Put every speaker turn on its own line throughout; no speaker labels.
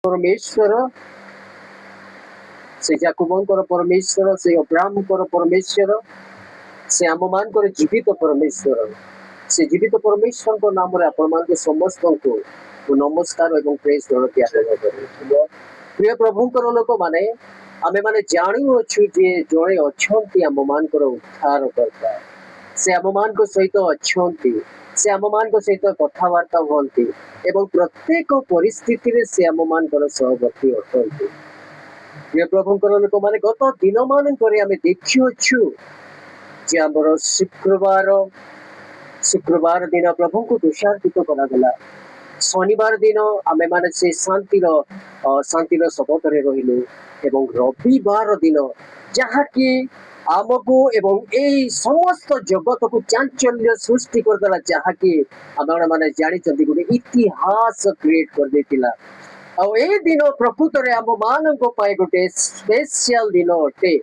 परमेश्वर से याकूबंकर परमेश्वर से अब्राहमकर परमेश्वर से आम मान जीवित परमेश्वर से जीवित परमेश्वर को नाम रे आपण मान समस्त को नमस्कार एवं प्रेज प्रिय प्रभुंकर लोक माने आमे माने जानी अछु जे जणे अछंती आम मान उद्धार करता से आम मान सहित अछंती से आम मान सहित कथबार्ता हंती एवं प्रत्येक परिस्थिति रे से आम मान सहवर्ती अटंती प्रिय प्रभुंकर लोक माने गत दिन मान देखिछु जे आमर शुक्रवार दिन प्रभु को दोषार्पित करागला शनिवार दिन आमे माने से शांतिर शपथ रे रहिलु एवं रविवार दिन जहा कि आमको एवं ए समस्त जगत को चांचल्य सृष्टि करदेला जहा कि आमे माने जानि चंदी गुटे इतिहास क्रिएट कर देतिला आ ए दिन प्रकृत रे आम मानक पाए गोटे स्पेशल दिन अटे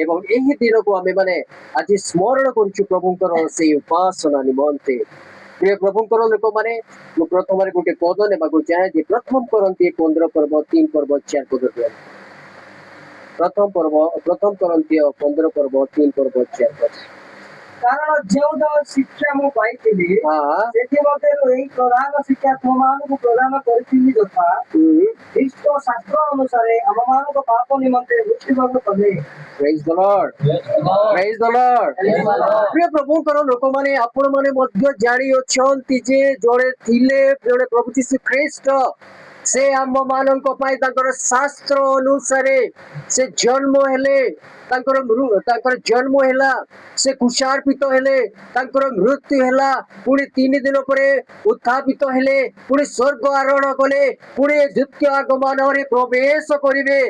एवं यही दिन को आमे माने आज स्मरण करछु प्रभुंकर से उपासना निमंते प्रिय प्रभुंकर लोक माने प्रथम गोटे पद नेबा चाहे जे प्रथम करंती 15 पर्व 3 पर्व 4 पद प्रथम करंती 15 पर्व 3 पर्व 4 पद
कारण जो शिक्षा मु पाइथिली सेठी मध्ये एही प्रधान शिक्षा तुमମାନଙ୍କୁ प्रदान କରିଥିଲି ଯଥା ଖ୍ରୀଷ୍ଟ ଶାସ୍ତ୍ର ଅନୁସାରେ ଆମମାନଙ୍କ ପାପ ନିମନ୍ତେ ମୃତ୍ୟୁବରଣ କଲେ।
Praise the Lord. Praise the Lord. प्रिय प्रभुଙ୍କର ଲୋକମାନେ ଆପଣ ମାନେ ମଧ୍ୟ ଜାଣି ଅଛନ୍ତି ଯେ ଜଣେ ଥିଲେ ଜଣେ ପ୍ରଭୁ ଯୀଶୁ ଖ୍ରୀଷ୍ଟ से आम मानक शास्त्र अनुसारे से जन्म हेले जन्म हैला से कुशार्पित हेले मृत्यु हैला पुणी 3 दिन पर उत्थापित हेले पुणी स्वर्ग आरोहण कले पुणी द्वितीय आगमन रे प्रवेश करिवे।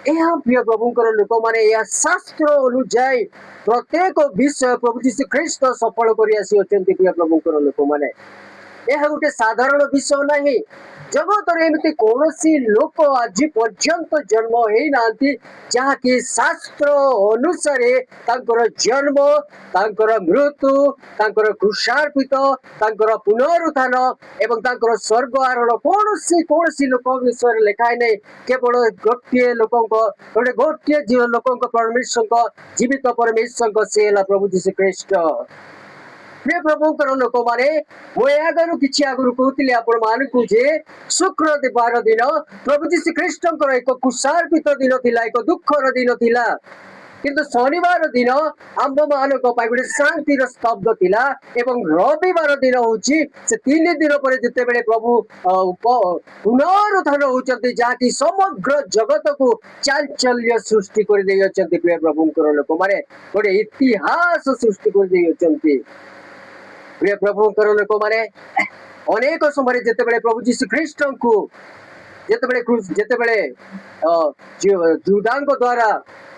प्रिय प्रभुंकर लोक माने शास्त्र अनुଯାयी प्रत्येक विषय प्रभु यीशु ख्रीष्ट सफल करि आसी अछंती। प्रिय प्रभुंकर लोक माने यह गोटे साधारण विषय नहीं जगत एमती कौन लोक आज पर्यंत जन्म है नांती जहाँकि शास्त्र अनुसारे जन्म मृत्यु क्रूशार्पित पुनरुत्थान एवं स्वर्ग आरोहण कौन लोक विषय लिखाई नहीं केवल गोटे लोक गोटे लोक परमेश्वर जीवित परमेश्वर से प्रभु यीशु ख्रीष्ट। प्रिय प्रभुंकर लोक माने मुझे किसी आगु कहती आपण मानकु जे शुक्रवार दिन प्रभु यीशु ख्रीष्टंकर एक कुशार्पित दिन थिला एक दुखर दिन थिला किंतु शनिवार दिन आम मानक गोटे शांतिर स्तब्ध थिला एवं रविवार दिन होची से 3 दिन पर जिते बेले प्रभु पुनरुत्थान होचंती जहाँकि समग्र जगत को चांचल्य सृष्टि कर दे अछंती। प्रिय प्रभुंकर लोक माने गोटे इतिहास सृष्टि कर दे अछंती। प्रिय प्रभुंकर लोक माने अनेक समय जिते बेले प्रभु यीशु ख्रीष्ट को जिते बेले जुदांग द्वारा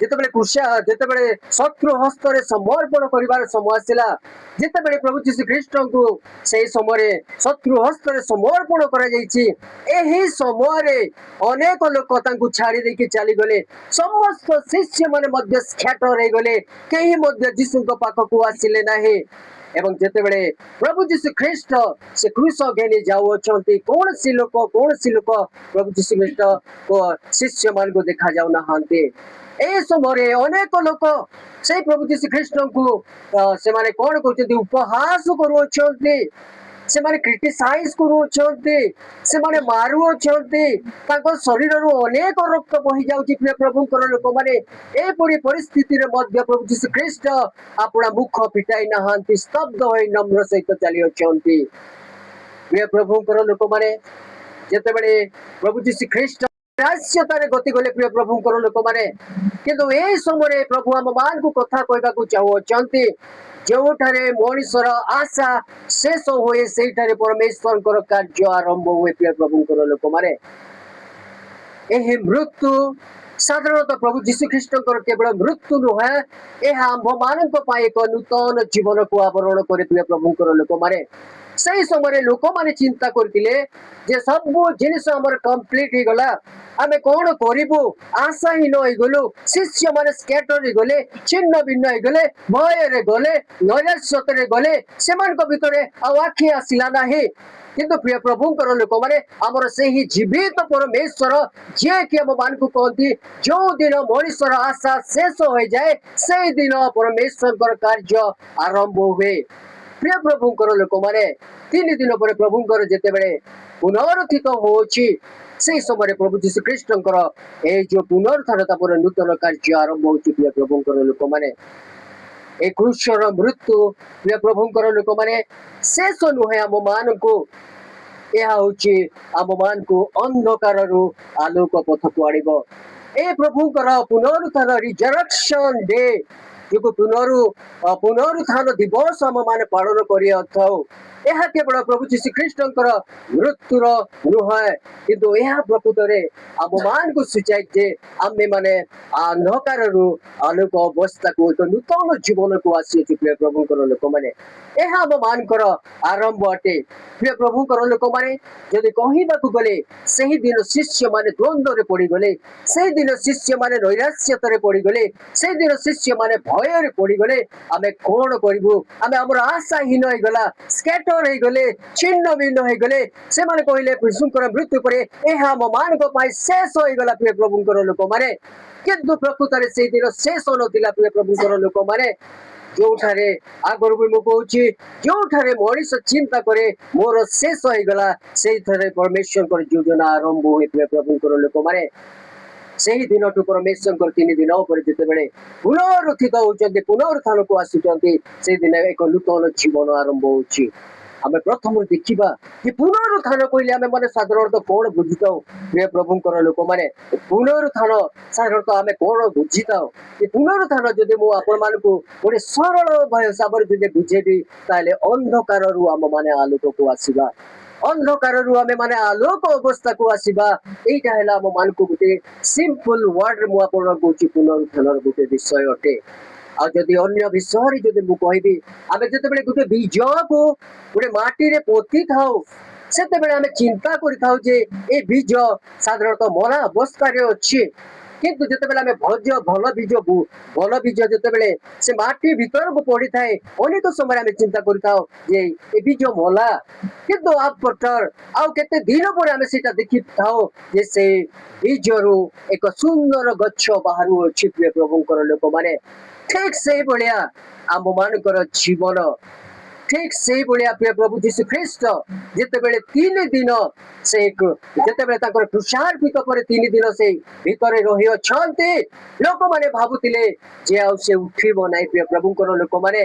जिते बेले शत्रु हस्त रे समर्पण करिवार समय आसिला जिते बेले प्रभु यीशु ख्रीष्ट को से समय शत्रु हस्त रे समर्पण करा जायछि एही समय रे अनेक लोक तांकु छाड़ी देके चली गले समस्त शिष्य माने मध्य स्कैटर हे गले केही मध्य यीशु को पाख को आसिले नाही एवं जिते बेले प्रभु यीशु ख्रीष्ट से क्रूस घेनी जाऊँच कौन सी लोक प्रभु यीशु ख्रीष्ट को शिष्य मान को देखा जाऊ ना ए समय अनेक लोक से प्रभु यीशु ख्रीष्ट को से माने कौन कहते उपहास करुछंती से माने क्रिटिसाइज करुछंती से माने मारुछंती ताको शरीर रो अनेक रक्त बही जाउची। प्रिय प्रभुंकर लोक माने ए परी परिस्थिति रे मध्य प्रभु यीशु ख्रीष्ट आपना मुख फिटाई नहांती स्तब्ध होई नम्र सहित चली अछंती। प्रिय प्रभुंकर लोक माने जेते बेले प्रभु यीशु ख्रीष्ट रास्यतारे गति गले प्रिय प्रभुंकर लोक माने किंतु ए समय प्रभु आम मान को कथा कहबा को चाहउछंती जोठारे मनुष्यर आशा शेष हुए से परमेश्वर कार्य आरंभ हुए। प्रिय प्रभुंकर लोक माने एही मृत्यु साधारणतः प्रभु यीशु ख्रीष्ट केवल मृत्यु नुहे यह आम मान एक नूतन जीवन को आवरण करे। प्रिय प्रभुंकर लोक माने সেই সময় লোক মানে চিন্তা করলে যে সবু জিনিস আমার কমপ্লিট হয়ে গলা আমি কোন করিবু আশাহীন হয়ে গলু শিষ্য মানে স্ক্যাটর হয়ে গলে ছিন্ন ভিন্ন হয়ে গলে ভୟରେ গলে নৈরাশ্যতরে গলে সেମାନଙ୍କ ভিতরে ଆଉ ଆଖି ଆସିଲା ନାହିଁ କିନ୍ତୁ ପ୍ରିୟ ପ୍ରଭୁଙ୍କର ଲୋକମାନେ ଆମର ସେହି ଜୀବିତ ପରମେଶ୍ୱର ଯିଏକି ଆମ ମାନଙ୍କୁ କହନ୍ତି ଯୋଉ ଦିନ ମଣିଷର ଆଶା ଶେଷ ହୋଇଯାଏ ସେଇ ଦିନ ପରମେଶ୍ୱରଙ୍କର କାର୍ଯ୍ୟ ଆରମ୍ଭ ହୁଏ ପ୍ରିୟ ପ୍ରଭୁଙ୍କର ଲୋକମାନେ 3 ଦିନ ପରେ ପ୍ରଭୁଙ୍କର ଯେତେବେଳେ ପୁନରୁତ୍ଥିତ ହଉଛି সেই সময় প্রভু যীশু খ্রিস্টଙ୍କର এই ଯୋଉ ପୁନରୁତ୍ଥାନ ତାପରେ ନୂତନ କାର୍ଯ୍ୟ ଆରମ୍ଭ ହଉଛି ପ୍ରିୟ ପ୍ରଭୁଙ୍କର ଲୋକମାନେ ଏ କୃଷ୍ଣର ମୃତ୍ୟୁ ପ୍ରିୟ ପ୍ରଭୁଙ୍କର ଲୋକମାନେ ଶେଷ ନୁହେଁ ଆମ ମାନଙ୍କୁ ଏହା ହଉଛି ଆମ ମାନଙ୍କୁ ଅନ୍ଧକାରରୁ ଆଲୋକ ପଥକୁ ଆଣିବ ଏ ପ୍ରଭୁଙ୍କର ପୁନରୁତ୍ଥାନ ରିଜରେକ୍ସନ ଡେ ଯୋଉ ପୁନରୁତ୍ଥାନ ଦିବସ ଆମ ମାନେ ପାଳନ କରିଥାଉ ଏହା କେବଳ ପ୍ରଭୁ ଯୀଶୁ ଖ୍ରୀଷ୍ଟଙ୍କର ମୃତ୍ୟୁର ନୁହେଁ କିନ୍ତୁ ଏହା ପ୍ରକୃତରେ ଆମ ମାନଙ୍କୁ ସୂଚାଏ ଯେ ଆମେ ମାନେ ଅନ୍ଧକାରରୁ ଆଲୋକ ଅବସ୍ଥାକୁ ଏକ ନୂତନ ଜୀବନକୁ ଆସିଅଛୁ ପ୍ରିୟ ପ୍ରଭୁଙ୍କର ଲୋକମାନେ ଏହା ଆମ ମାନଙ୍କର ଆରମ୍ଭ ଅଟେ ପ୍ରିୟ ପ୍ରଭୁଙ୍କର ଲୋକମାନେ ଯଦି କହିବାକୁ ଗଲେ ସେହି ଦିନ ଶିଷ୍ୟମାନେ ଦ୍ୱନ୍ଦ୍ୱରେ ପଡ଼ିଗଲେ ସେହିଦିନ ଶିଷ୍ୟମାନେ ନୈରାଶ୍ୟତରେ ପଡ଼ିଗଲେ ସେହିଦିନ ଶିଷ୍ୟମାନେ ଭୟରେ ପଡ଼ିଗଲେ ଆମେ କଣ କରିବୁ ଆମେ ଆମର ଆଶାହୀନ ହେଇଗଲା ସ୍କ୍ୟାଟର ହେଇଗଲେ ଛିନ୍ନ ଭିନ୍ନ ହେଇଗଲେ ସେମାନେ କହିଲେ ଯୀଶୁଙ୍କର ମୃତ୍ୟୁ ପରେ ଏହା ଆମ ମାନଙ୍କ ପାଇଁ ଶେଷ ହେଇଗଲା ପ୍ରିୟ ପ୍ରଭୁଙ୍କର ଲୋକମାନେ କିନ୍ତୁ ପ୍ରକୃତରେ ସେଇଦିନ ଶେଷ ନଥିଲା ପ୍ରିୟ ପ୍ରଭୁଙ୍କର ଲୋକମାନେ ଯୋଉଠାରେ ଆଗରୁ ବି ମୁଁ କହୁଛି ଯୋଉଠାରେ ମଣିଷ ଚିନ୍ତା କରେ ମୋର ଶେଷ ହେଇଗଲା ସେଇଠାରେ ପରମେଶ୍ୱରଙ୍କର ଯୋଜନା ଆରମ୍ଭ ହୁଏ ପ୍ରିୟ ପ୍ରଭୁଙ୍କର ଲୋକମାନେ ସେହି ଦିନଠୁ ପରମେଶ୍ୱରଙ୍କର 3 ଦିନ ପରେ ଯେତେବେଳେ ପୁନରୁତ୍ଥିତ ହଉଛନ୍ତି ପୁନରୁତ୍ଥାନକୁ ଆସୁଛନ୍ତି ସେଇଦିନ ଏକ ନୂତନ ଜୀବନ ଆରମ୍ଭ ହଉଛି ଆମେ ପ୍ରଥମରୁ ଦେଖିବା ଯେ ପୁନରୁତ୍ଥାନ କହିଲେ ଆମେ ମାନେ ସାଧାରଣତଃ କଣ ବୁଝିଥାଉ ପ୍ରିୟ ପ୍ରଭୁଙ୍କର ଲୋକମାନେ ପୁନରୁତ୍ଥାନ ସାଧାରଣତଃ ଆମେ କଣ ବୁଝିଥାଉ ଯେ ପୁନରୁତ୍ଥାନ ଯଦି ମୁଁ ଆପଣମାନଙ୍କୁ ଗୋଟେ ସରଳ ହିସାବରେ ଯଦି ବୁଝେଇବି ତାହେଲେ ଅନ୍ଧକାରରୁ ଆମ ମାନେ ଆଲୋକକୁ ଆସିବା ଅନ୍ଧକାରରୁ ଆମେ ମାନେ ଆଲୋକ ଅବସ୍ଥାକୁ ଆସିବା ଏଇଟା ହେଲା ଆମ ମାନଙ୍କୁ ଗୋଟେ ସିମ୍ପଲ ୱାର୍ଡରେ ମୁଁ ଆପଣଙ୍କୁ କହୁଛି ପୁନରୁତ୍ଥାନର ଗୋଟେ ବିଷୟ ଅଟେ ଆଉ ଯଦି ଅନ୍ୟ ବିଷୟରେ ଯଦି ମୁଁ କହିବି ଆମେ ଯେତେବେଳେ ଗୋଟେ ବୀଜକୁ ଗୋଟେ ମାଟିରେ ପୋତି ଥାଉ ସେତେବେଳେ ଆମେ ଚିନ୍ତା କରିଥାଉ ଯେ ଏ ବୀଜ ସାଧାରଣତଃ ମରା ଅବସ୍ଥାରେ ଅଛି କିନ୍ତୁ ଯେତେବେଳେ ଆମେ ଭଲ ବୀଜ ଯେତେବେଳେ ସେ ମାଟି ଭିତରକୁ ପଡିଥାଏ ଅନେକ ସମୟରେ ଆମେ ଚିନ୍ତା କରିଥାଉ ଯେ ଏ ବୀଜ ମଲା କିନ୍ତୁ ଆଫ୍ଟର ଆଉ କେତେ ଦିନ ପରେ ଆମେ ସେଇଟା ଦେଖିଥାଉ ଯେ ସେ ବୀଜରୁ ଏକ ସୁନ୍ଦର ଗଛ ବାହାରୁଅଛି ପ୍ରିୟ ପ୍ରଭୁଙ୍କର ଲୋକମାନେ ଠିକ ସେଇଭଳିଆ ଆମ ମାନଙ୍କର ଜୀବନ ଠିକ ସେଇଭଳିଆ ପ୍ରିୟ ପ୍ରଭୁ ଯୀଶୁ ଖ୍ରୀଷ୍ଟ ଯେତେବେଳେ 3 ଦିନ ସେ ଯେତେବେଳେ ତାଙ୍କର କୃଷାର୍ପିତ ପରେ 3 ଦିନ ସେ ଭିତରେ ରହିଅଛନ୍ତି ଲୋକମାନେ ଭାବୁଥିଲେ ଯେ ଆଉ ସେ ଉଠିବ ନାହିଁ ପ୍ରିୟ ପ୍ରଭୁଙ୍କର ଲୋକମାନେ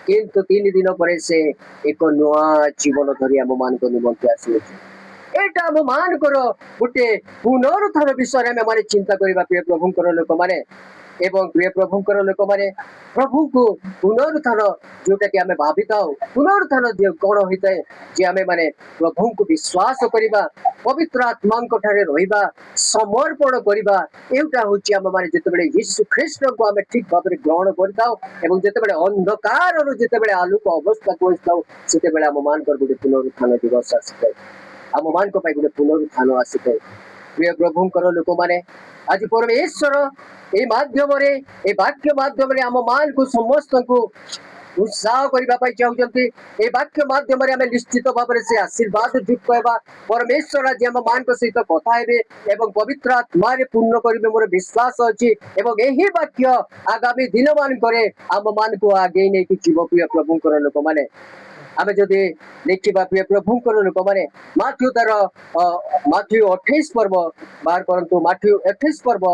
କିନ୍ତୁ 3 ଦିନ ପରେ ସେ ଏକ ନୂଆ ଜୀବନ ଧରି ଆମ ମାନଙ୍କ ନିମନ୍ତେ ଆସିଅଛି ଏଇଟା ଆମ ମାନଙ୍କର ଗୋଟେ ପୁନରୁତ୍ଥାନ ବିଷୟରେ ଆମେ ମାନେ ଚିନ୍ତା କରିବା ପ୍ରିୟ ପ୍ରଭୁଙ୍କର ଲୋକମାନେ ଏବଂ ପ୍ରିୟ ପ୍ରଭୁଙ୍କର ଲୋକମାନେ ପ୍ରଭୁଙ୍କୁ ପୁନରୁତ୍ଥାନ ଯୋଉଟାକି ଆମେ ଭାବିଥାଉ ପୁନରୁତ୍ଥାନ କଣ ହୋଇଥାଏ ଯେ ଆମେ ମାନେ ପ୍ରଭୁଙ୍କୁ ବିଶ୍ୱାସ କରିବା ପବିତ୍ର ଆତ୍ମାଙ୍କ ଠାରେ ରହିବା ସମର୍ପଣ କରିବା ଏଇଟା ହଉଛି ଆମ ମାନେ ଯେତେବେଳେ ଯୀଶୁ ଖ୍ରୀଷ୍ଟଙ୍କୁ ଆମେ ଠିକ ଭାବରେ ଗ୍ରହଣ କରିଥାଉ ଏବଂ ଯେତେବେଳେ ଅନ୍ଧକାରରୁ ଯେତେବେଳେ ଆଲୋକ ଅବସ୍ଥାକୁ ଆସିଥାଉ ସେତେବେଳେ ଆମ ମାନଙ୍କର ଗୋଟେ ପୁନରୁତ୍ଥାନ ଦିବସ ଆସିଥାଏ ଆମ ମାନଙ୍କ ପାଇଁ ଗୋଟେ ପୁନରୁତ୍ଥାନ ଆସିଥାଏ ପ୍ରିୟ ପ୍ରଭୁଙ୍କର ଲୋକମାନେ ଆଜି ପରମେଶ୍ୱର এই মাধ্যমରେ এই ବାକ୍ୟ ମାଧ୍ୟମରେ ଆମ ମାନଙ୍କୁ ସମସ୍ତଙ୍କୁ ଉତ୍ସାହ କରିବା ପାଇଁ ଚାହୁଁଛନ୍ତି এই ବାକ୍ୟ ମାଧ୍ୟମରେ ଆମେ ନିଶ୍ଚିତ ଭାବରେ ସେ ଆଶୀର୍ବାଦ ଯୁକ୍ତ ହେବା ପରମେଶ୍ୱର ଆଜି ଆମ ମାନଙ୍କ ସହିତ କଥା ହେବେ ଏବଂ ପବିତ୍ର ଆତ୍ମାରେ ପୂର୍ଣ୍ଣ କରିବେ ମୋର ବିଶ୍ୱାସ ଅଛି ଏବଂ ଏହି ବାକ୍ୟ ଆଗାମୀ ଦିନ ମାନଙ୍କରେ ଆମ ମାନଙ୍କୁ ଆଗେଇ ନେଇକି ଯିବ ପ୍ରିୟ ପ୍ରଭୁଙ୍କର ଲୋକମାନେ ଆମେ ଯଦି ଦେଖିବା ପ୍ରିୟ ପ୍ରଭୁଙ୍କର ଲୋକମାନେ ମାଥ୍ୟୁ 28 ପର୍ବ ବାହାର କରନ୍ତୁ ମାଥ୍ୟୁ 28 ପର୍ବ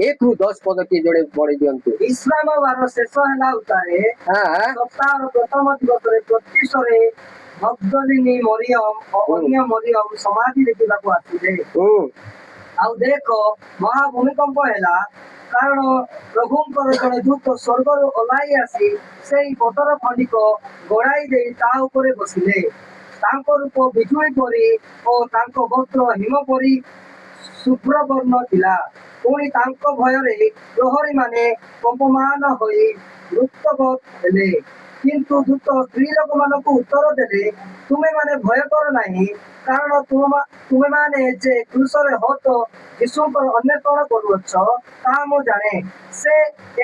1 ରୁ 10 ପଦ କି ଜଣେ ପଢି ଦିଅନ୍ତୁ
ବିଶ୍ରାମ ବାର ଶେଷ ହେଲା ଉତ୍ତାରେ ସପ୍ତାହର ପ୍ରଥମ ଦିବସରେ ପ୍ରତ୍ୟୁଷରେ ମଗ୍ଦଲିନୀ ମରିୟମ ଓ ଅନ୍ୟ ମରିୟମ ସମାଧି ଦେଖିବାକୁ ଆସିଲେ ଆଉ ଦେଖ ମହା ଭୂମିକମ୍ପ ହେଲା କାରଣ ପ୍ରଭୁଙ୍କର ଜଣେ ଦୂତ ସ୍ୱର୍ଗରୁ ଓହ୍ଲାଇ ଆସି ସେଇ ପଥର ଖଣ୍ଡିକ ଗଡ଼ାଇ ଦେଇ ତା ଉପରେ ବସିଲେ ତାଙ୍କ ରୂପ ବିଜୁଳି ପରି ଓ ତାଙ୍କ ବସ୍ତ୍ର ହିମ ପରି ଶୁଭ୍ରବର୍ଣ୍ଣ ଥିଲା ପୁଣି ତାଙ୍କ ଭୟରେ ପ୍ରହରୀମାନେ କମ୍ପମାନ ହୋଇ ମୃତବତ୍ ହେଲେ କିନ୍ତୁ ଦୂତ ସ୍ତ୍ରୀ ଲୋକମାନଙ୍କୁ ଉତ୍ତର ଦେଲେ, ତୁମେମାନେ ଭୟ କର ନାହିଁ, କାରଣ ତୁମେମାନେ ଯେ କ୍ରୁଶରେ ହତ ଯୀଶୁଙ୍କର ଅନ୍ୱେଷଣ କରୁଅଛ ତାହା ମୁଁ ଜାଣେ। ସେ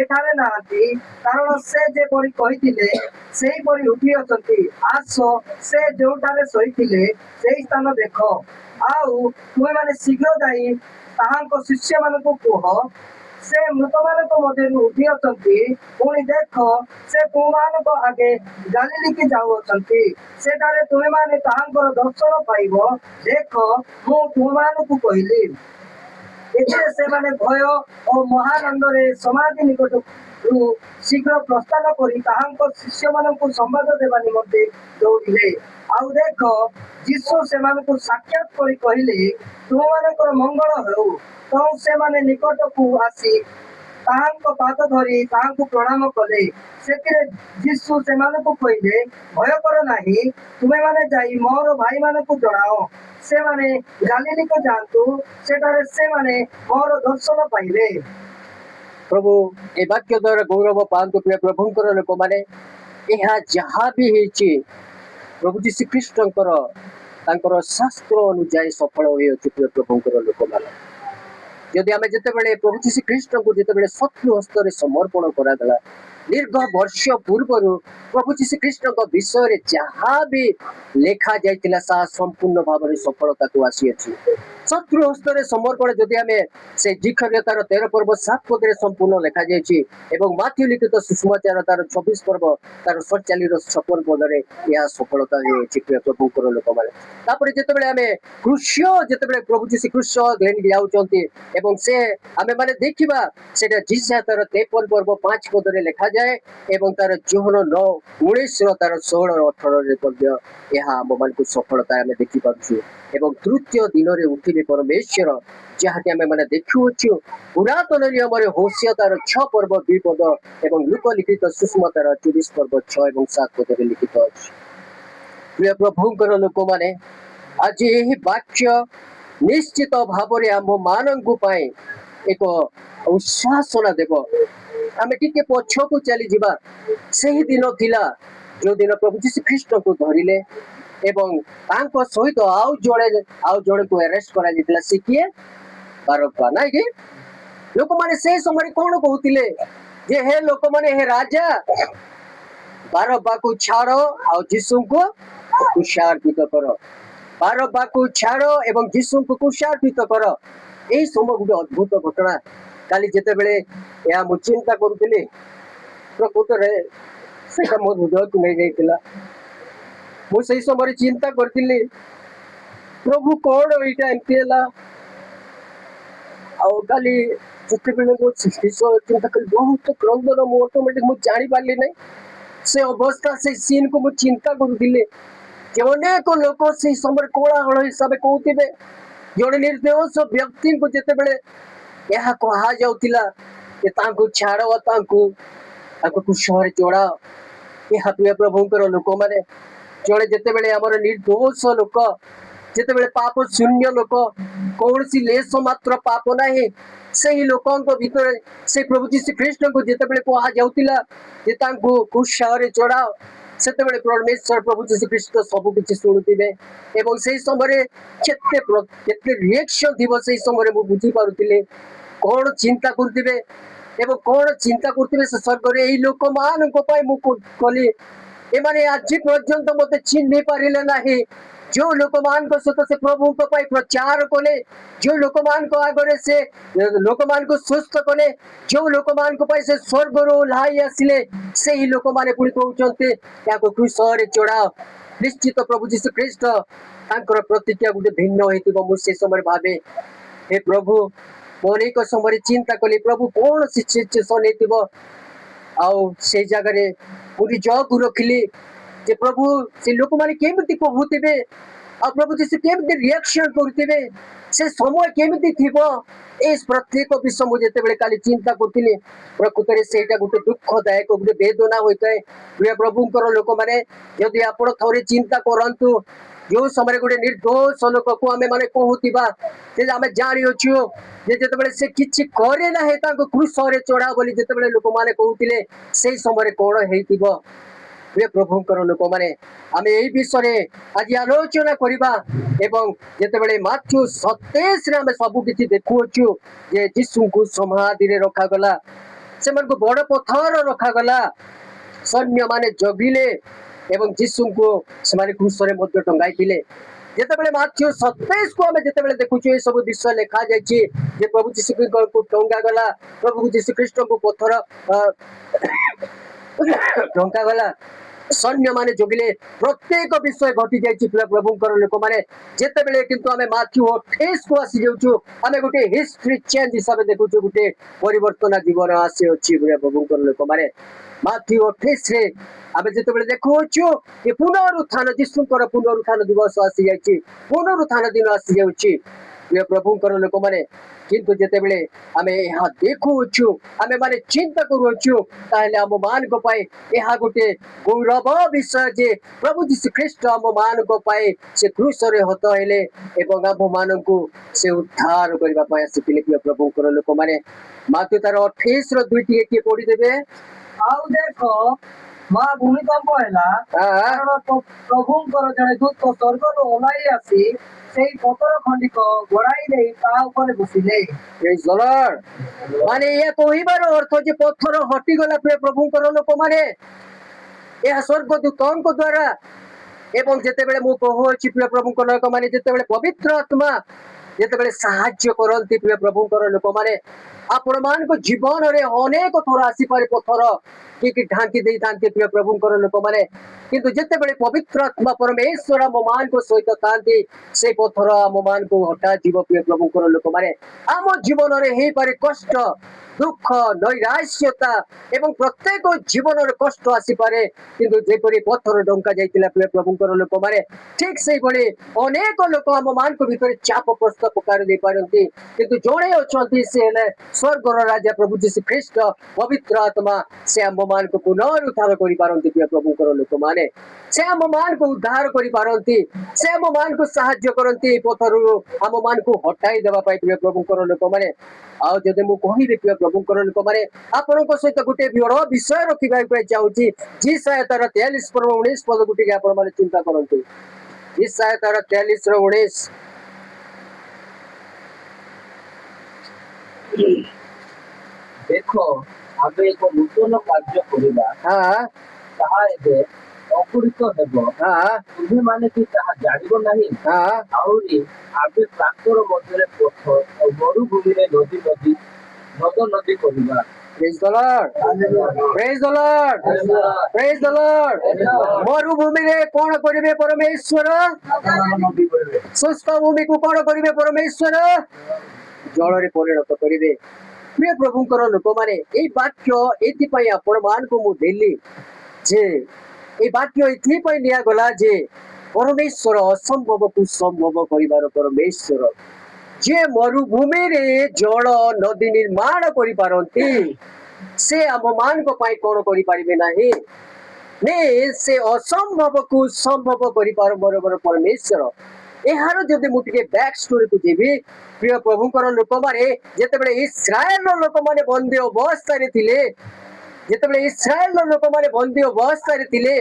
ଏଠାରେ ନାହାନ୍ତି, କାରଣ ସେ ଯେପରି କହିଥିଲେ ସେହିପରି ଉଠି ଅଛନ୍ତି। ଆସ, ସେ ଯେଉଁଠାରେ ଶୋଇଥିଲେ ସେହି ସ୍ଥାନ ଦେଖ। ଆଉ ତୁମେମାନେ ଶୀଘ୍ର ଯାଇ ତାହାଙ୍କ ଶିଷ୍ୟମାନଙ୍କୁ କୁହ, ସେ ମୃତମାନଙ୍କ ମଧ୍ୟରୁ ଉଠି ଅଛନ୍ତି। ପୁଣି ଦେଖ, ସେ ତୁମମାନଙ୍କ ଆଗେ ଗାଲିଲିକି ଯାଉଅଛନ୍ତି। ସେଠାରେ ତୁମେମାନେ ତାହାଙ୍କର ଦର୍ଶନ ପାଇବ। ଦେଖ, ମୁଁ ତୁମମାନଙ୍କୁ କହିଲି। ଏଥିରେ ସେମାନେ ଭୟ ଓ ମହାନନ୍ଦରେ ସମାଧି ନିକଟରୁ ଶୀଘ୍ର ପ୍ରସ୍ଥାନ କରି ତାହାଙ୍କ ଶିଷ୍ୟମାନଙ୍କୁ ସମ୍ବାଦ ଦେବା ନିମନ୍ତେ ଦୌଡ଼ିଲେ। ଆଉ ଦେଖ, ଯୀଶୁ ସେମାନଙ୍କୁ ସାକ୍ଷାତ କରି କହିଲେ, ତୁମମାନଙ୍କର ମଙ୍ଗଳ ହେଉ। ତେଣୁ ସେମାନେ ନିକଟକୁ ଆସି ତାହାଙ୍କ ପାଦ ଧରି ତାହାଙ୍କୁ ପ୍ରଣାମ କଲେ। ସେଥିରେ ଯୀଶୁ ସେମାନଙ୍କୁ କହିଲେ, ଭୟ କର ନାହିଁ। ତୁମେମାନେ ଯାଇ ମୋର ଭାଇମାନଙ୍କୁ ଜଣାଅ, ସେମାନେ ଗାଲିଲିକୁ ଯାଆନ୍ତୁ। ସେଠାରେ ସେମାନେ ମୋର ଦର୍ଶନ ପାଇବେ।
ପ୍ରଭୁ ଏ ବାକ୍ୟ ଦ୍ୱାରା ଗୌରବ ପାଆନ୍ତୁ। ପ୍ରିୟ ପ୍ରଭୁଙ୍କର ଲୋକମାନେ, ଏହା ଯାହା ବି ହେଇଛି ପ୍ରଭୁ ଯୀଶୁ ଖ୍ରୀଷ୍ଟଙ୍କର ତାଙ୍କର ଶାସ୍ତ୍ର ଅନୁଯାୟୀ ସଫଳ ହୋଇଅଛି। ପ୍ରିୟ ପ୍ରଭୁଙ୍କର ଲୋକମାନେ, ଯଦି ଆମେ ଯେତେବେଳେ ପ୍ରଭୁ ଯୀଶୁ ଖ୍ରୀଷ୍ଟଙ୍କୁ ଯେତେବେଳେ ଶତ୍ରୁ ହସ୍ତରେ ସମର୍ପଣ କରାଗଲା, ଦୀର୍ଘ ବର୍ଷ ପୂର୍ବରୁ ପ୍ରଭୁ ଯୀଶୁ ଖ୍ରୀଷ୍ଟଙ୍କ ବିଷୟରେ ଯାହା ବି ଲେଖା ଯାଇଥିଲା ତାହା ସମ୍ପୂର୍ଣ୍ଣ ଭାବରେ ସଫଳତାକୁ ଆସିଅଛି। ଶତ୍ରୁ ହସ୍ତରେ ସମର୍ପଣ ଯଦି ଆମେ ସେ ଜିଖର୍ୟତାର 13 ପର୍ବ 7 ପଦରେ ସମ୍ପୂର୍ଣ୍ଣ ଲେଖାଯାଇଛି ଏବଂ ମାଥ୍ୟୁ ଲିଖିତ ସୁସମାଚାର ତାର 24 ପର୍ବ ତାର 47-56 ପଦରେ ଏହା ସଫଳତା ହେଉଛି। ପ୍ରିୟ ପ୍ରଭୁଙ୍କର ଲୋକମାନେ, ତାପରେ ଯେତେବେଳେ ଆମେ କୃଷ୍ଣ ଯେତେବେଳେ ପ୍ରଭୁ ଯୀଶୁ ଖ୍ରୀଷ୍ଟ ଘେନି ଯାଉଛନ୍ତି ଏବଂ ସେ ଆମେ ମାନେ ଦେଖିବା ସେଟା ଜିସାୟା ତାର 53 ପର୍ବ 5 ପଦରେ ଲେଖାଯାଏ ଏବଂ ତାର ଯୋହନ 9:19 ତାର 16-18 ମଧ୍ୟ ଏହା ଆମ ମାନଙ୍କୁ ସଫଳତା ଆମେ ଦେଖିପାରୁଛୁ। ଏବଂ ତୃତୀୟ ଦିନରେ ଉଠିବେ ପରମେଶ୍ୱର, ଯାହାକି ଆମେ ମାନେ ଦେଖୁଅଛୁ ପୁରାତନ ନିୟମରେ ହୋସିଆ ତାର 6 ପର୍ବ 2 ପଦ ଏବଂ ଲୁକ ଲିଖିତ ସୁସମାଚାର 24 ପର୍ବ 6 ଏବଂ 7 ପଦରେ ଲିଖିତ ଅଛି। ପ୍ରିୟ ପ୍ରଭୁଙ୍କର ଲୋକମାନେ, ଆଜି ଏହି ବାକ୍ୟ ନିଶ୍ଚିତ ଭାବରେ ଆମ ମାନଙ୍କୁ ପାଇଁ ଏକ ଉଶ୍ୱାସନା ଦେବ। ଆମେ ଟିକେ ପଛକୁ ଚାଲିଯିବା। ସେହି ଦିନ ଥିଲା ଯୋଉ ଦିନ ପ୍ରଭୁ ଯୀଶୁ ଖ୍ରୀଷ୍ଟଙ୍କୁ ଧରିଲେ ଏବଂ ତାଙ୍କ ସହିତ ଆଉ ଜଣେକୁ ଆରେଷ୍ଟ କରାଯାଇଥିଲା। ସେ କିଏ? ବାରବ୍ବା, ନାଇଁ କି? ଲୋକମାନେ ସେ ସମୟରେ କଣ କହୁଥିଲେ ଯେ ହେ ଲୋକମାନେ, ହେ ରାଜା, ବାରବ୍ବାକୁ ଛାଡ ଆଉ ଯୀଶୁଙ୍କୁ କୁଶାର୍ପିତ କର। ବାରବ୍ବାକୁ ଛାଡ ଏବଂ ଯୀଶୁଙ୍କୁ କୁଶାର୍ପିତ କର। ଏଇ ସମୟ ଗୋଟେ ଅଦ୍ଭୁତ ଘଟଣା। କାଲି ଯେତେବେଳେ ଏହା ମୁଁ ଚିନ୍ତା କରୁଥିଲି, ପ୍ରକୃତରେ ସେଟା ମୋ ହୃଦୟକୁ ନେଇଯାଇଥିଲା। ମୁଁ ସେଇ ସମୟରେ ଚିନ୍ତା କରିଥିଲି, ପ୍ରଭୁ କଣ ଏଇଟା ଏମିତି ହେଲା। ଆଉ କାଲି ଯେତେବେଳେ ମୁଁ ଚିନ୍ତା କଲି ବହୁତ କ୍ରନ୍ଦନ, ମୁଁ ଅଟୋମେଟିକ ମୁଁ ଜାଣିପାରିଲି ନାହିଁ ସେ ଅବସ୍ଥା, ସେ ସିନ୍ କୁ ମୁଁ ଚିନ୍ତା କରୁଥିଲି ଯେ ଅନେକ ଲୋକ ସେଇ ସମୟରେ କୋଳାହଳ ହିସାବରେ କହୁଥିବେ। ଜଣେ ନିର୍ଦ୍ଦୋଷ ବ୍ୟକ୍ତିଙ୍କୁ ଯେତେବେଳେ ଏହା କୁହାଯାଉଥିଲା ଯେ ତାଙ୍କୁ ଛାଡ, ତାଙ୍କୁ କୁଶରେ ଚଢାଅ। ଏହା ପ୍ରିୟ ପ୍ରଭୁଙ୍କର ଲୋକମାନେ, ଜଣେ ଯେତେବେଳେ ଆମର ନିର୍ଦ୍ଦୋଷ ଲୋକ, ଯେତେବେଳେ ପାପ ଶୂନ୍ୟ ଲୋକ, କୌଣସି ଲେଶ ମାତ୍ର ପାପ ନାହିଁ, ସେହି ଲୋକଙ୍କ ଭିତରେ ସେ ପ୍ରଭୁ ଯୀଶୁ ଖ୍ରୀଷ୍ଟଙ୍କୁ ଯେତେବେଳେ କୁହାଯାଉଥିଲା ଯେ ତାଙ୍କୁ କୁଶରେ ଚଢାଅ, ସେତେବେଳେ ପରମେଶ୍ୱର ପ୍ରଭୁ ଯୀଶୁ ଖ୍ରୀଷ୍ଟ ସବୁ କିଛି ଶୁଣୁଥିବେ ଏବଂ ସେଇ ସମୟରେ କେତେ ରିଏକ୍ସନ ଥିବ ସେଇ ସମୟରେ ମୁଁ ବୁଝିପାରୁଥିଲି। କଣ ଚିନ୍ତା କରୁଥିବେ ଏବଂ କଣ ଚିନ୍ତା କରୁଥିବେ ସେ ସ୍ୱର୍ଗରେ। ଏଇ ଲୋକମାନଙ୍କ ପାଇଁ ମୁଁ କଲି, ଏମାନେ ଆଜି ପର୍ଯ୍ୟନ୍ତ ମତେ ଚିହ୍ନି ପାରିଲେ ନାହିଁ। ଯୋଉ ଲୋକମାନଙ୍କ ସହିତ ସେ ପ୍ରଭୁଙ୍କ ପାଇଁ ପ୍ରଚାର କଲେ, ଯୋଉ ଲୋକମାନଙ୍କ ଆଗରେ ସେ ଲୋକମାନଙ୍କୁ ସୁସ୍ଥ କଲେ, ଯୋଉ ଲୋକମାନଙ୍କ ପାଇଁ ସେ ସ୍ୱର୍ଗରୁ ଓହ୍ଲାଇ ଆସିଲେ, ସେହି ଲୋକମାନେ ପୁଣି କହୁଛନ୍ତି ତାକୁ କ୍ରୁଶରେ ଚଢାଅ। ନିଶ୍ଚିତ ପ୍ରଭୁ ଯୀଶୁ ଖ୍ରୀଷ୍ଟ ତାଙ୍କର ପ୍ରତିକ୍ରିୟା ଗୋଟେ ଭିନ୍ନ ହେଇଥିବ। ମୁଁ ସେ ସମୟରେ ଭାବେ, ହେ ପ୍ରଭୁ, ମୁଁ ଅନେକ ସମୟରେ ଚିନ୍ତା କଲି ପ୍ରଭୁ କଣ ସିଚୁଏସନ ହେଇଥିବ। ଆଉ ସେଇ ଜାଗାରେ ମୁଁ ନିଜକୁ ରଖିଲି ଯେ ପ୍ରଭୁ ସେ ଲୋକମାନେ କେମିତି କହୁଥିବେ ଆଉ ପ୍ରଭୁ ଯୀଶୁ କେମିତି ରିଆକ୍ସନ କରୁଥିବେ, ସେ ସମୟ କେମିତି ଥିବ। ଏ ପ୍ରତ୍ୟେକ ବିଷୟ ମୁଁ ଯେତେବେଳେ କାଲି ଚିନ୍ତା କରୁଥିଲି, ପ୍ରକୃତରେ ସେଇଟା ଗୋଟେ ଦୁଃଖଦାୟକ, ଗୋଟେ ବେଦନା ହୋଇଥାଏ। ପ୍ରିୟ ପ୍ରଭୁଙ୍କର ଲୋକମାନେ, ଯଦି ଆପଣ ଥରେ ଚିନ୍ତା କରନ୍ତୁ, ଯୋଉ ସମୟରେ ଗୋଟେ ନିର୍ଦ୍ଦୋଷ ଲୋକକୁ ଆମେ ମାନେ କହୁଥିବା ଯେ ଆମେ ଜାଣିଅଛୁ ଯେ ଯେତେବେଳେ ସେ କିଛି କରେ ନାହିଁ ତାଙ୍କୁ କ୍ରୁଶରେ ଚଢା ବୋଲି ଯେତେବେଳେ ଲୋକମାନେ କହୁଥିଲେ, ସେଇ ସମୟରେ କଣ ହେଇଥିବ। प्रिय प्रभुंकर लोक मैंने आम यही विषय आज आलोचना करवा एवं जितेबले माथ्यू 27 रे आम सब किसी देखुछु जे यीशु को समाधि रे रखागला से बड़ पथर रखागला सैन्य माने जगिले एवं यीशु को से क्रूस रे टंगाई जितेबले माथ्यू 27 को आम जितेबले देखुछु ये सब विषय लिखा जाइए प्रभु यीशु को टंगा गला प्रभु यीशु ख्रीष्ट को पथर टंका गला सैन्य माने जगिले प्रत्येक विषय घटी जाइए प्रभुंकर लोक मैंने जितेबले किंतु आम माथ्यू 28 को आसी जाऊँ आम गोटे हिस्ट्री चेंज हिसाब से देखु गोटे परिवर्तन जीवन आसी अच्छी प्रभुंकर लोक मैंने माथ्यू 28 रे आम जितेबले देखु ये पुनरुत्थान यीशुंकर पुनरुत्थान दिवस आसी जाइए पुनरुत्थान दिन आसी जाऊँगी प्रिय प्रभुंकर लोक मैंने किंतु जितेबले आम यहाँ देखुछु आम माने चिंता करुछु ताहले आम मान को पाए यह गोटे गौरव विषय जे प्रभु यीशु ख्रीष्ट आम मान को पाए से क्रूस रे हत हेले एवं आम मान को से उद्धार करबा पाए आसिथिले प्रिय प्रभुंकर लोक मैंने माथ्यू तार 28 रो 2 टिके पढ़ी देबे
आउ देखो मां भूमिकंप हैला कारण प्रभुंकर जने दूत स्वर्गरु ओलाई आसी सेई पतर खंडिक गोड़ाई दे ता ऊपर बसिले
प्रेज द लॉर्ड माने ये कहिबार अर्थ जे पत्थर हटी गला प्रिय प्रभुंकर लोक माने यह स्वर्गदूतन को द्वारा एवं जेतेबेले मु कहूछि प्रिय प्रभुंकर लोक माने जेतेबेले पवित्र आत्मा जेतेबेले साहाय्य करंती प्रिय प्रभुंकर लोक माने आपण मान को जीवन रे अनेक थोर आसी पारे पत्थर कि ढांकी दे थांती प्रिय प्रभुंकर लोक माने किंतु जेतेबेले पवित्र आत्मा परमेश्वर आम मान को सहित थांती से पत्थर आम मान को हटा जीव प्रिय प्रभुंकर लोक माने आम जीवन रे हे पारे कष्ट दुख नैराश्यता एवं प्रत्येक जीवन कष्ट आसी पारे किंतु जेपरि पत्थर डंका जाइतिला प्रिय प्रभुंकर लोक माने ठीक से बड़े अनेक लोक आम मान को भीतर चाप प्रश्न पकार दे पारंती किंतु जोड़े अछंती से हेले स्वर्गर राजा प्रभु यीशु ख्रीष्ट पवित्र आत्मा से आम मान को पुनरुद्धार करि पारंती प्रिय प्रभुंकर लोक माने से आम मान को उद्धार करि पारंती से आम मान को सहाय्य करंती पत्थरु आम मान को हटाई देबा पाई प्रिय प्रभुंकर लोक माने आ जदि मु कहिबे प्रिय प्रभुंकर लोक माने आपन को सहित गोटे बड़ विषय रखिबा को चाहूची जी सहायतार 43 पर 19 पद गुटी के आपन माने चिंता करंतु जी सहायतार 43 रो 19
देखो आबे एक नूतन कार्य करिबा
हां
ताहा एबे अकुरित हेबो
हां
तुमे माने कि ताहा जानिबो नाही
हां
आउरी आबे प्राक्तर मध्यरे पथर और मरुभूमि रे नदी नदी नद नदी करिबा
praise the Lord praise the Lord praise the Lord मरुभूमि रे कोन करिवे परमेश्वर
नदी करिवे
शुष्क भूमि को कोन करिवे परमेश्वर जल रे परिणत करिवे प्रिय प्रभुंकर लोक माने ए वाक्य एति पई आपण मान को मु देली जे ए वाक्य एति पई लिया गला जे परमेश्वर असंभव को संभव करिवार परमेश्वर जे मरुभूमि रे जल नदी निर्माण करि पारंती से आम मान को पाई कोन करि पारिबे नाही ने से असंभव को संभव करि पार बरोबर परमेश्वर एहार जदि मु टिके बैक स्टोरी को जेबी प्रिय प्रभुंकर लोक माने जेतेबेले इस्राएल लोक माने बंदी अवस्था रे थिले जेतेबेले इस्राएल लोक माने बंदी अवस्था रे थिले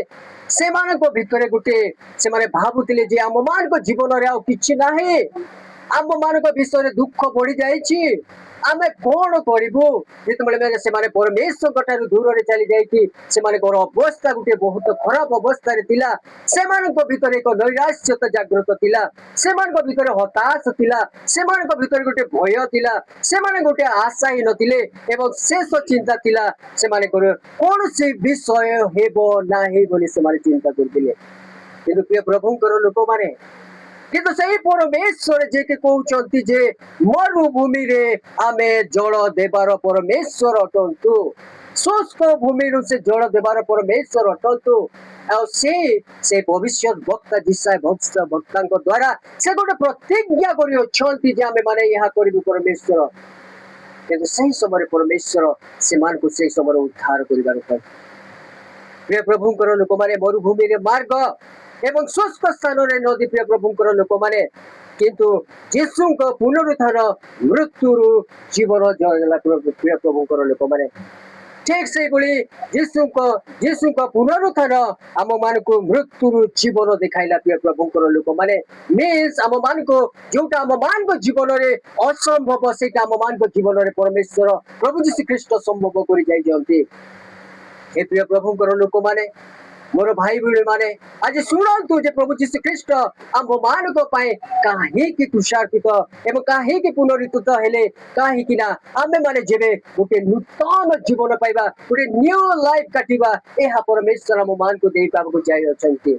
से मान को भितरे गुटे से माने भाबुतिले जे आम मान को जीवन रे आ किछि नाही आम मान को विषय दुख बढ़ी जाइछि आमे कोन करिबु जेतेबेले माने से माने परमेश्वर कठारु दूर रे चली जाइछि से माने को अवस्था गुटे बहुत खराब अवस्था रे थिला से मान को भीतर एक नैराश्यता जागृत थिला से मान को भीतर हताश थिला से मान को भीतर गुटे भय थिला से माने गुटे आशा ही नथिले एवं शेष चिंता थिला से माने कोन से विषय हेबो नाही बोली से माने चिंता करथिले किंतु प्रिय प्रभुंकर लोक माने किंतु सही परमेश्वर जे के कहउचंती जे मरुभूमि रे आमे जल देबार परमेश्वर अटंतु शुष्क भूमि रु से जल देबार परमेश्वर अटंतु आ से भविष्य वक्ता जिसाय भक्तांक द्वारा से गोटे प्रतिज्ञा करि अछंती जे आमे माने यहा करिबु परमेश्वर किंतु सही समय परमेश्वर से मान को सही समय उद्धार करिबार प्रिय प्रभुंकर लोक माने मरुभूमि रे मार्ग एवं शुष्क स्थान रे नदी प्रिय प्रभुंकर लोक माने किंतु यीशु को पुनरुत्थान मृत्यु जीवन जयला प्रिय प्रभुंकर लोक माने ठीक से बोली यीशु को पुनरुत्थान आम मान को मृत्यु जीवन दिखाइला प्रिय प्रभु लोक माने मीन्स आम मान को जोटा आम मान को जीवन रे असंभव सेटा आम मान को जीवन रे परमेश्वर प्रभु यीशु ख्रीष्ट संभव करि जाई जंती। हे प्रिय प्रभु लोक माने मोर भाई भूणी माने आज शुणु जे प्रभु जीशु ख्रीष्ट आम मान कहीं तुषार्पित एवं कहीं पुनरुत्थित हेले कहीं ना आमे माने जेबे गोटे नूतन जीवन पाइबा गोटे न्यू लाइफ काटिबा एहा परमेश्वर आम मान को देई पाबको जाय अछंती।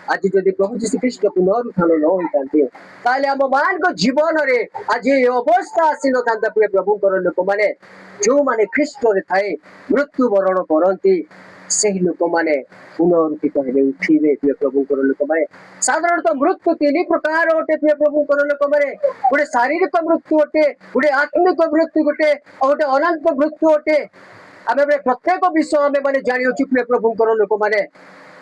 आज जदि प्रभु जीशु ख्रीष्ट पुनरुत्थान न होइतांते ताले आम मान को जीवन रे आज ये अवस्था आसी न थांता प्रिय प्रभु लोक माने जो माने ख्रीष्ट रे थाए मृत्यु वरण करंती ସେହି ଲୋକମାନେ ପୁନରୁତ୍ଥିତ ହେବେ ଉଠିବେ ପ୍ରିୟ ପ୍ରଭୁଙ୍କର ଲୋକମାନେ। ସାଧାରଣତଃ ମୃତ୍ୟୁ ତିନି ପ୍ରକାର ଅଟେ ପ୍ରିୟ ପ୍ରଭୁଙ୍କର ଲୋକମାନେ। ଗୋଟେ ଶାରୀରିକ ମୃତ୍ୟୁ ଅଟେ, ଗୋଟେ ଆତ୍ମିକ ମୃତ୍ୟୁ ଗୋଟେ, ଆଉ ଗୋଟେ ଅନନ୍ତ ମୃତ୍ୟୁ ଅଟେ। ଆମେ ପ୍ରତ୍ୟେକ ବିଷୟ ଆମେ ମାନେ ଜାଣିଅଛୁ ପ୍ରିୟ ପ୍ରଭୁଙ୍କର ଲୋକମାନେ।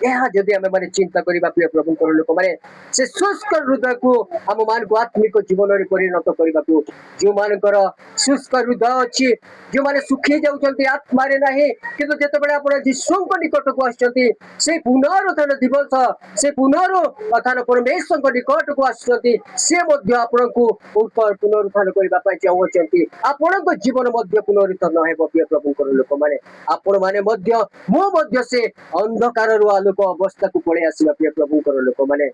ଏହା ଯଦି ଆମେ ମାନେ ଚିନ୍ତା କରିବା ପ୍ରିୟ ପ୍ରଭୁଙ୍କର ଲୋକମାନେ ସେ ଶୁଷ୍କ ହୃଦୟକୁ ଆମ ମାନଙ୍କୁ ଆତ୍ମିକ ଜୀବନରେ ପରିଣତ କରିବାକୁ ଯୋଉମାନଙ୍କର ଶୁଷ୍କ ହୃଦୟ ଅଛି ଯୋଉମାନେ ଶୁଖି ଯାଉଛନ୍ତି ଆତ୍ମାରେ ନାହିଁ କିନ୍ତୁ ଯେତେବେଳେ ଆପଣ ଯୀଶୁଙ୍କ ନିକଟକୁ ଆସୁଛନ୍ତି ସେ ପୁନରୁତ୍ଥାନ ଦିବସ ସେ ପୁନରୁତ୍ଥାନ ପରମେଶ୍ୱରଙ୍କ ନିକଟକୁ ଆସୁଛନ୍ତି ସେ ମଧ୍ୟ ଆପଣଙ୍କୁ ପୁନରୁତ୍ଥାନ କରିବା ପାଇଁ ଚାହୁଁଛନ୍ତି। ଆପଣଙ୍କ ଜୀବନ ମଧ୍ୟ ପୁନରୁତ୍ଥାନ ହେବ ପ୍ରିୟ ପ୍ରଭୁଙ୍କର ଲୋକମାନେ। ଆପଣ ମାନେ ମଧ୍ୟ ମୁଁ ମଧ୍ୟ ସେ ଅନ୍ଧକାରରୁ ଆଲୋକ ଅବସ୍ଥା को पड़े आसवा प्रिय प्रभुଙ୍କର ଲୋକମାନେ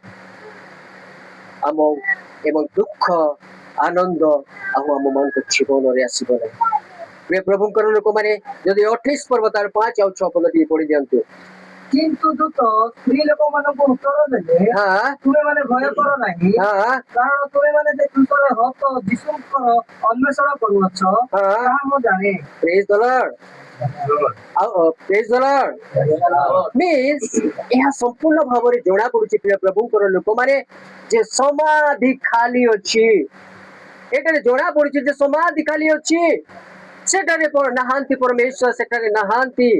ଆମ ଏବଂ ଦୁଃଖ ଆନନ୍ଦ ଆମ ମାନଙ୍କ ଜୀବନରେ ଆସିବ ନାହିଁ। प्रिय प्रभुଙ୍କର ଲୋକମାନେ ଯଦି 28 पर्व तार 5 ଆଉ 6 ପଦ ଟିକେ ପଢି ଦିଅନ୍ତୁ।
କିନ୍ତୁ ଦୂତ ସ୍ତ୍ରୀ ଲୋକମାନଙ୍କୁ ଉତ୍ତର ଦେଲେ ତୁମେ ମାନେ ଭୟ କର ନାହିଁ କାରଣ ତୁମେ ମାନେ ଯେ କୃଷର ହତ ଯୀଶୁଙ୍କର ଅନ୍ୱେଷଣ କରୁଅଛ ତାହା ମୁଁ ଜାଣେ।
Praise the lord. Praise the lord means यह संपूर्ण भाव में जना पड़ुछि प्रिय प्रभुଙ୍କର ଲୋକମାନେ जे समाधि खाली अछि एटारे जना पड़ुछि जे समाधि खाली अछि सेटारे नाहांती परमेश्वर सेटारे नाहांती।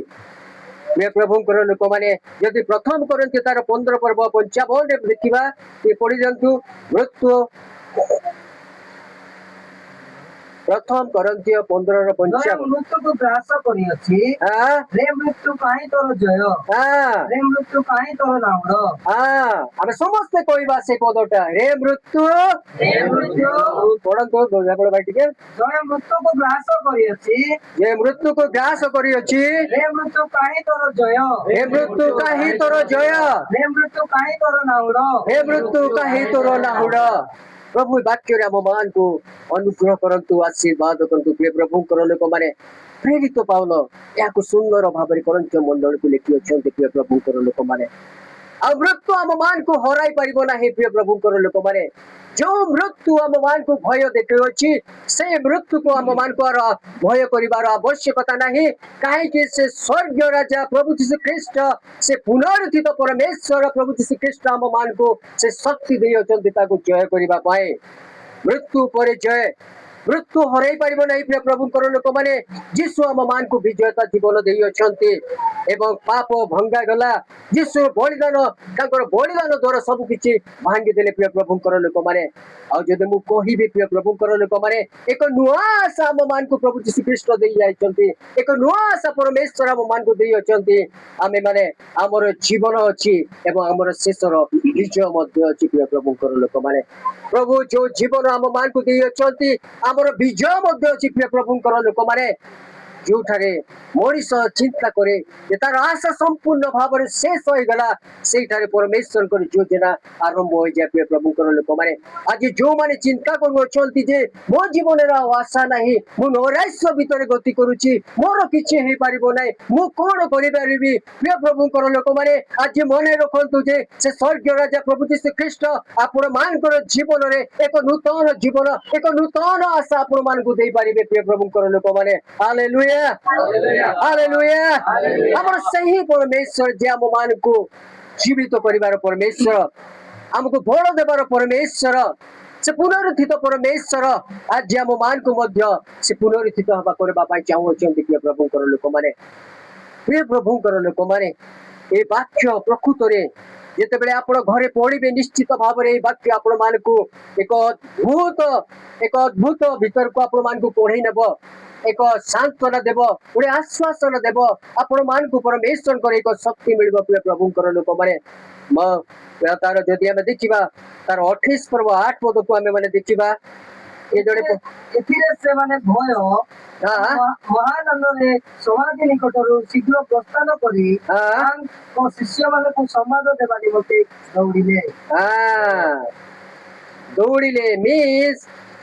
प्रिय प्रभुଙ୍କର ଲୋକମାନେ यदि प्रथम करन्ति तार 15 पर्व 55 रे देखिबा ये पढि जंतु मृत्यु प्रथम करन्तिय 15 ର 55
मृत्यु को ग्रास करियछि रे मृत्यु काहे तोर जय रे मृत्यु काहे तोर नाउड।
ଆମେ ସମସ୍ତେ କହିବା ସେ ପଦଟା रे मृत्यु ପଢନ୍ତୁ ଆପଣ ଭାଇ ଟିକେ
ଜୟ ମୃତ୍ୟୁ को ग्रास करियछि
ये मृत्यु को ग्रास करियछि
रे मृत्यु काहे तोर जय
हे मृत्यु काहे तोर जय
रे मृत्यु काहे तोर नाउड
हे मृत्यु काहे तोर नाउड। प्रभु वाक्य आम मान को अनुग्रह करंतु आशीर्वाद करंतु प्रिय प्रभुଙ୍କର ଲୋକମାନେ प्रेरित पाउल या सुंदर भाव में करंत्य मंडल को लिखि अछंती प्रिय प्रभुଙ୍କର ଲୋକମାନେ। आ मृत्यु आम मान को हराई पारिबो नाही प्रिय प्रभुଙ୍କର ଲୋକମାନେ। जो मृत्यु आम मान को भय देखिछि से मृत्यु को आम मान को भय करिवार आवश्यकता नाही काहे से स्वर्ग राजा प्रभु यीशु ख्रीष्ट से पुनरुत्थित परमेश्वर प्रभु यीशु ख्रीष्ट आम मान को से शक्ति देइ अछंती ताको जय करिबा पाए। मृत्यु पर जय मृत्यु हराई पारिबो नाही प्रिय प्रभुଙ୍କର ଲୋକମାନେ। यीशु आम मान को विजयता जीवन देइ अछंती एवं पाप भंगा गला यीशु बलिदान ताकर बलिदान द्वारा सब किछि भांगी देले प्रिय प्रभुଙ୍କର ଲୋକମାନେ। आ जदि मु कहिबे प्रिय प्रभुଙ୍କର ଲୋକମାନେ एक नुआ आशा आम मान को प्रभु यीशु ख्रीष्ट देइ जाइछंती एक नुआ आशा परमेश्वर आम मान को देइ अछंती। आमे माने हमर जीवन अछि एवं हमर शेषर विजय मध्य अछि प्रिय प्रभुଙ୍କର ଲୋକମାନେ। प्रभु जो जीवन आम मान को देइ अछंती हमर विजय मध्य अछि प्रिय प्रभुଙ୍କର ଲୋକମାନେ। जोठारे मनीष चिंता करे जे तार आशा संपूर्ण भाव में शेष हो गला से परमेश्वर को योजना आरंभ हो जाए प्रिय प्रभुଙ୍କର ଲୋକମାନେ। आज जो माने चिंता करूछंती जे मो जीवन रा आशा नाही मु नैराश्य भीतर गति करूची मोर किछि हे पारिबो नाही मु कोन करि परिबी प्रिय प्रभुଙ୍କର ଲୋକମାନେ। आज मने रखंतु जे से स्वर्ग राजा प्रभु यीशु ख्रीष्ट आपण मानकर जीवन रे एक नूतन जीवन एक नूतन आशा आपण मान को देई परिबे प्रिय प्रभुଙ୍କର ଲୋକମାନେ। Hallelujah hallelujah. हमर सही परमेश्वर जे आम मान को जीवित करिवार परमेश्वर हमको बल देवार परमेश्वर से पुनरुत्थित परमेश्वर आज आम मान को मध्य से पुनरुत्थित हवा करबा पाई चाहुछंती प्रिय प्रभुଙ୍କର ଲୋକମାନେ। प्रिय प्रभुଙ୍କର ଲୋକମାନେ ए वाक्य प्रकृत रे जेतेबेले आपण घरे पढ़िबे निश्चित भाव रे वाक्य आपण मान को एक अद्भुत भीतर को आपण मान को पढ़ै नबो एक सांत्वना देव गोटे आश्वासन देव आपण मान परमेश्वर एक शक्ति मिल प्रिय प्रभुंर लोक मैंने तार जदि आम देखा तार 28 पर्व 8 पद को आम मैंने देखा ये जड़े
ଏଥିରେ ସେମାନେ ଭୟ ମହାନନ୍ଦରେ ସମାଧି ନିକଟରୁ ଶୀଘ୍ର ପ୍ରସ୍ଥାନ କରି ତାଙ୍କ ଶିଷ୍ୟମାନଙ୍କୁ ସମ୍ବାଦ ଦେବା ନିମନ୍ତେ ଦୌଡ଼ିଲେ।
ଦୌଡ଼ିଲେ मीन्स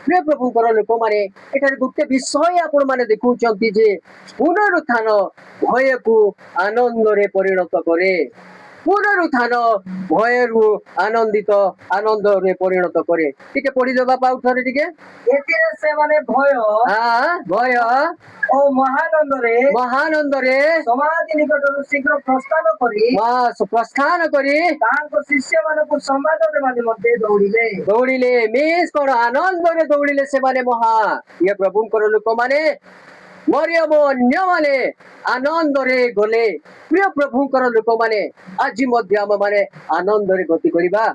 प्रिय प्रभुंर लोक मैंने एठार गोटे विषय आपण मैंने देखुंट जे पुनरुत्थान भय को आनंद रे परिणत करे पुनरुत्थान भय आनंदित आनंद रे परिणत करे टिके पढ़ी देबा पाउ थरे टिके
एथिरे ସେମାନେ ଭୟ
भय
ଓ ମହାନନ୍ଦରେ ସମାଧି ନିକଟରୁ ଶୀଘ୍ର ପ୍ରସ୍ଥାନ କରି ତାଙ୍କ ଶିଷ୍ୟମାନଙ୍କୁ ସମ୍ବାଦ ଦେବା ନିମନ୍ତେ
ଦୌଡ଼ିଲେ मीन्स कौन आनंद रे दौड़िले से माने महा ये प्रभुंकर लोक माने मरियम अन्य माने आनंद रे गले प्रिय प्रभुंकर लोक माने आज मध्य आम माने आनंद रे गति करिबा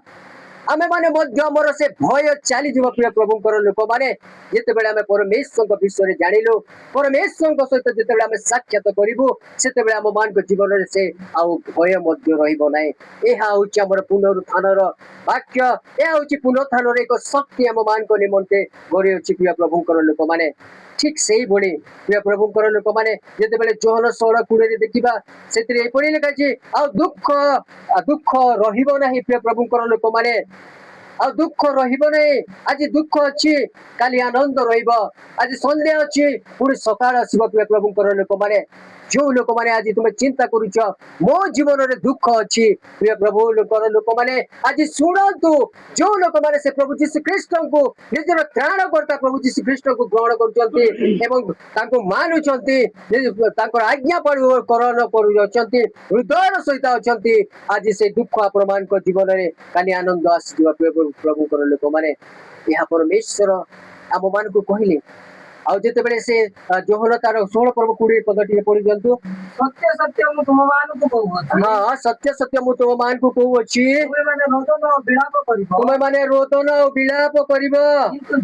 आमे माने मध्य हमर से भय चली जीव प्रिय प्रभुंकर लोक माने जेते बेले आमे परमेश्वर को विषय जानिलु परमेश्वर को सहित जेते बेले आमे साक्षात करिवु सेते बेले आम मान को जीवन रे से आउ भय मध्य रहिबो नै एहा होची हमर पुनरुत्थानर वाक्य एहा होची पुनरुत्थानर एक शक्ति आम मान को निमंते गरि होची प्रिय प्रभुंकर लोक माने ठीक सही बोली प्रिय प्रभुंकर लोक माने जेते बेले जोहन 16:20 देखिबा सेतिरे एपरि लिखा अछि आ दुख दुख रहिबो नाही प्रिय प्रभुंकर लोक माने आ दुख रहिबो नाही आज दुख अछि काली आनंद रहिबो आज संध्या अछि पुणी सकाळ आसीबो प्रिय प्रभुंकर लोक माने जो लोक माने आज तुम चिंता करूछ मो जीवन रे दुख अछि प्रिय प्रभु लोक माने आज सुनतु जो लोक माने से प्रभु यीशु ख्रीष्ट को निजर त्राणकर्ता प्रभु यीशु ख्रीष्ट को ग्रहण करूछंती एवं ताको मानुछंती ताकर आज्ञा पालन करूछंती हृदय सहित अछंती आज से दुख आपण मान को जीवन रे काली आनंद आसीबा प्रभु कर लोक माने यहा परमेश्वर आम मान को कहले आ जेते बेले से जोहन तार 16 पर्व 20 पद टिके पढि दियंतु
सत्य सत्य मु तुम मान को कहू
हां सत्य सत्य मु तुम मान को कहू अछि तुमे माने रोदन विलाप करिवो
किंतु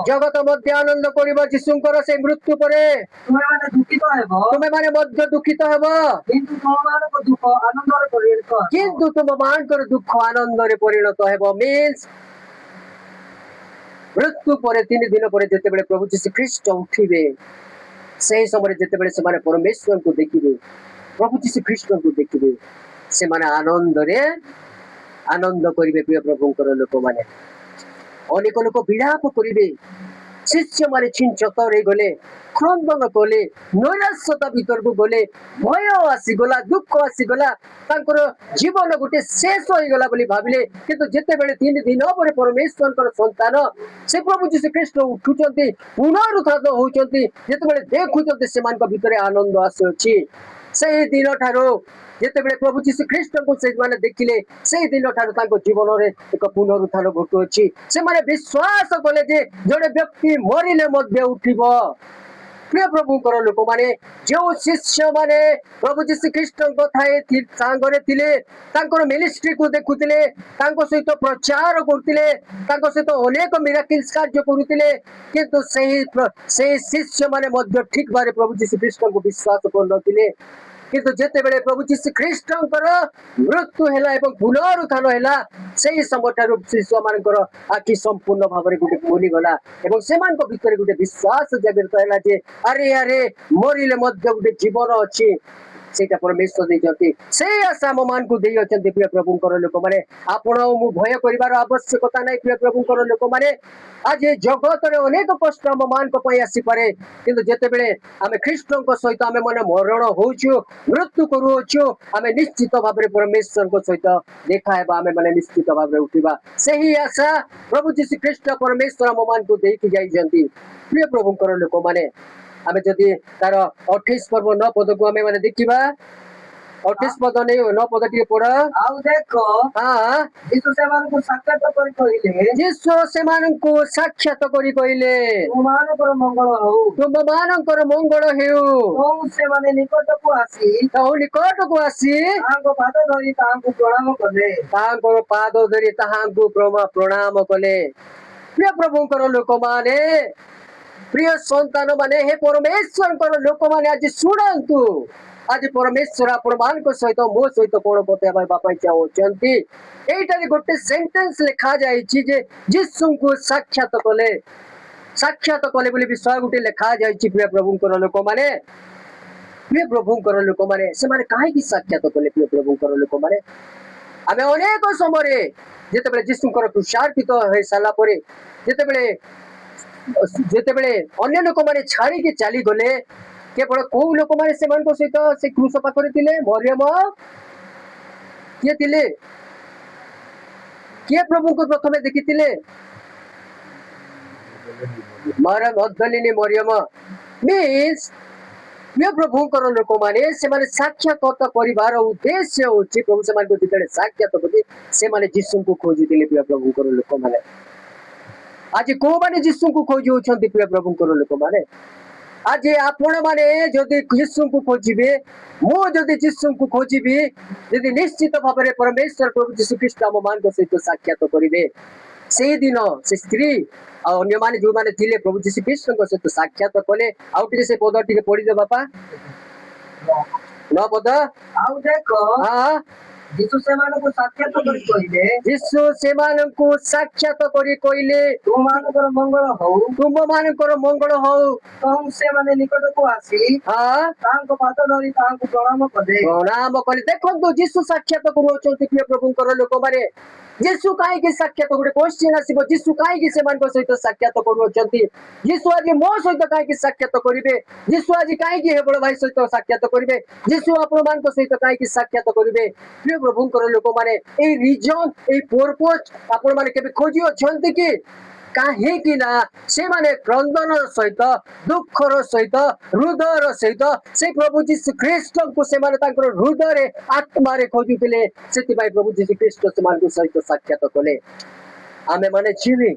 जगत
मध्य आनंद करिवो यीशुंकर से मृत्यु परे तुमे माने मध्य दुखित हेबो किंतु तुम मान कर दुख आनंद रे परिणत हेबो मींस मृत्यु पर 3 दिन पर जेते बेले प्रभु यीशु ख्रीष्ट उठिबे सही समय जेते बेले से माने परमेश्वर को देखिबे प्रभु यीशु ख्रीष्ट को देखिबे से माने आनंद रे आनंद करिवे प्रिय प्रभुंकर लोक माने अनेक लोक विलाप करिवे शिष्य माने छिंचत रे गले क्रंदन कले नैराश्यता भीतर को गले भय आसी गला दुख आसी गला तांकर जीवन गोटे शेष हो गला बोली भाबिले किंतु जेते बेले 3 दिन पर परमेश्वर संतान से प्रभु यीशु ख्रीष्ट उठुचंती पुनरुत्थान होचंती जेते बेले देखुचंती से मान को भीतर आनंद आसी से दिन ठारो जेते बेले प्रभु यीशु ख्रीष्ट को से माने देखिले से दिन ठारो तांको जीवन रे एक पुनरुत्थान घटु अछि से माने विश्वास कले जे जड़े व्यक्ति मरिले मध्य उठिबो प्रिय प्रभुंकर लोक माने जो शिष्य माने प्रभु यीशु ख्रीष्ट को थाए सांगरे थिले तांकर मिनिस्ट्री को देखुतिले तांको सहित प्रचार करतिले तांको सहित अनेक मिराकिल्स कार्य करुतिले किंतु सही शिष्य माने मध्य ठीक बारे प्रभु यीशु ख्रीष्ट को विश्वास करनतिले किंतु जेते बेले प्रभु यीशु ख्रीष्टंकर मृत्यु हैला एवं पुनरुत्थान हैला सेही समठारु शिष्य मानकर आखि संपूर्ण भाबरे गुटे खोली गला एवं सेमान को भीतर गुटे विश्वास जागृत हैला जे अरे अरे मरिले मध्य गुटे जीवन अछि सेटा परमेश्वर देजती से आशा मान को देई अछंती प्रिय प्रभुंकर लोक माने आपण मु भय करिवार आवश्यकता नै प्रिय प्रभुंकर लोक माने आज जगत रे अनेक कष्ट हम मान को पई आसी पारे किंतु जेते बेले आमे ख्रीष्टन को सहित आमे माने मरण होछु मृत्यु करूछु आमे निश्चित भाबरे परमेश्वर को सहित देखा हेबा आमे माने निश्चित भाबरे उठिबा सेही आशा प्रभु यीशु ख्रीष्ट परमेश्वर हम मान को देई कि जाई जंती प्रिय प्रभुंकर लोक माने आमे जदि तार 28 पर्व 9 पद को आमे माने देखिबा 28 पद नै 9 पद टिके पढ
आउ देखो हां यीशु सेमान को साक्षात करी कहिले
यीशु सेमान को साक्षात करी कहिले तुम मानकर मंगल हेउ
तो सेमाने निकट को आसी तांको पाद धरि तांको
प्रणाम कले प्रिय प्रभुंकर लोक माने प्रिय संतान माने हे परमेश्वर लोक माने आज शुणु आज परमेश्वर आपण मान सहित मो सहित कौन बतवा चाहते एटा गोटे सेंटेंस लिखा जाए जीशु को साक्षात कले बोली विषय गोटे लिखा जाए प्रिय प्रभुंकर लोक माने प्रिय प्रभुंकर लोक माने से माने कहीं साक्षात कले प्रिय प्रभुंकर लोक माने आमे अनेक समय जिते जीशुकर क्रुशार्पित हो सारा जिते अन्य लोक मैंने छाड़ी के चली गले केवल कौ लोक मैंने सहित से क्रूस पाखरे थिले मरियम किए थिले किए प्रभु को प्रथम देखी मगदलिनी मरियम मीन्स प्रिय प्रभुंकर लोक मैंने साक्षात्कार परिवार उद्देश्य हूँ प्रभु से साक्षात कर जीशु को खोजुले प्रिय प्रभुंकर लोक मैंने आज को माने जीशु को खोज होछंती प्रिय प्रभुंकर लोक माने आज आपण माने जदि जीशु को खोजिबे मो जदि जीशु को खोजिबी जदि निश्चित भाव में परमेश्वर प्रभु जीशु ख्रीष्ट आम मान सहित साक्षात करेंगे से दिन से स्त्री अन्य माने जो माने थिले प्रभु जीशु ख्रीष्ट सहित साक्षात कले आउ से पद टिके पढ़ी दे बापा न पद
आउ देखो
हां
जीशु सेमानकु साक्षात करी कहिले
जीशु सेमानकु साक्षात करी कहिले
तुमମାନଙ୍କର मंगल हो
तुमମାନଙ୍କର मंगल हो
तहु से माने निकट को आसी
हां
तांको पाद धरी तांको प्रणाम कले
देखो जीशु साक्षात करूछंती प्रिय प्रभुंकर लोक माने जीशु कहीं साक्षात गोटे क्वेश्चन आसो जीशु कहीं सहित साक्षात करुँच जीशु आज मो सहित कहीं साक्षात करेंगे जीशु आज कहीं हेबड़ भाई सहित साक्षात करेंगे जीशु आपण मान सहित कहीं साक्षात करेंगे प्रिय प्रभुंकर लोक मैंने रिजन पर्पज आपण मैंने खोजी अच्छा कि कहीं से माने क्रंदन सहित दुखर सहित हृदय सहित से प्रभु जीशु ख्रीष्ट को से हृदय आत्मा खोजुले से प्रभु जीशु ख्रीष्ट से सहित साक्षात कले आमे माने जीवी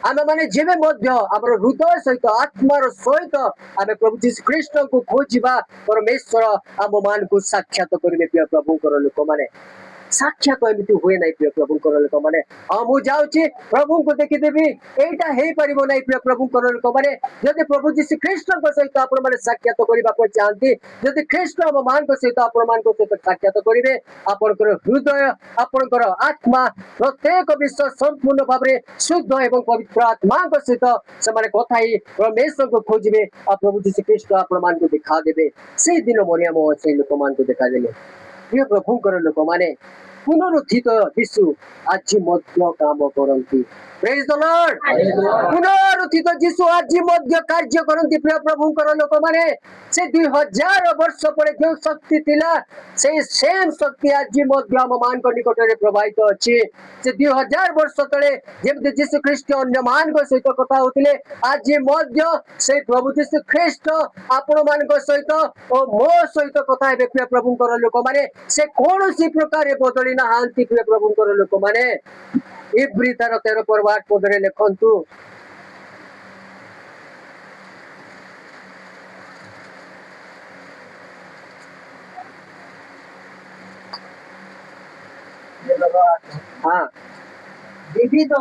आमे माने जीवे आमर हृदय सहित आत्मार सहित आमे प्रभु जीशु ख्रीष्ट को खोजा परमेश्वर आम मान को साक्षात करेंगे प्रिय प्रभुंकर लोक मैंने साक्षात एमती हुए ना प्रिय प्रभुंकर लोक मैंने हाँ मुझे प्रभु को देखीदेवी एटा हो पार ना प्रिय प्रभुंकर लोक मैंने जदि प्रभु जीशु ख्रीष्ट सहित आप साक्षात करने चाहती जदि ख्रीष्ट आम मान सहित आपण मान सहित साक्षात करेंगे आपणकर हृदय आपणकर आत्मा प्रत्येक विश्व संपूर्ण भाव में शुद्ध एवं पवित्र आत्मा सहित से कथा परमेश्वर को खोजे आ प्रभु जीशु ख्रीष्ट आपण मान को देखा देवे से दिन मरियम से लोक मान को देखा देले प्रिय प्रभुंकर लोक मैंने पुनरुत्थित जीशु आज मध्य काम करती प्रेज द लॉर्ड पुनरुत्थित जीशु आज मध्य कार्य करती प्रिय प्रभुंकर लोक मैंने से 2000 वर्ष पर जो शक्ति थिला से सेम शक्ति आज मध्य आम मान निकट में प्रभावित अच्छी से 2000 वर्ष तले जमी जीशु ख्रीष्ट अन्य मान सहित कथा होते आज मध्य से प्रभु जीशु ख्रीष्ट आपण मान सहित और मो सहित कथा हे प्रिय प्रभुंकर लोक मैंने से कौन सी प्रकार बदली ना प्रिय प्रभुंकर लोक मैंने इब्री तार 13 पर्व 8 पदरे लिखंतु हाँ
विविध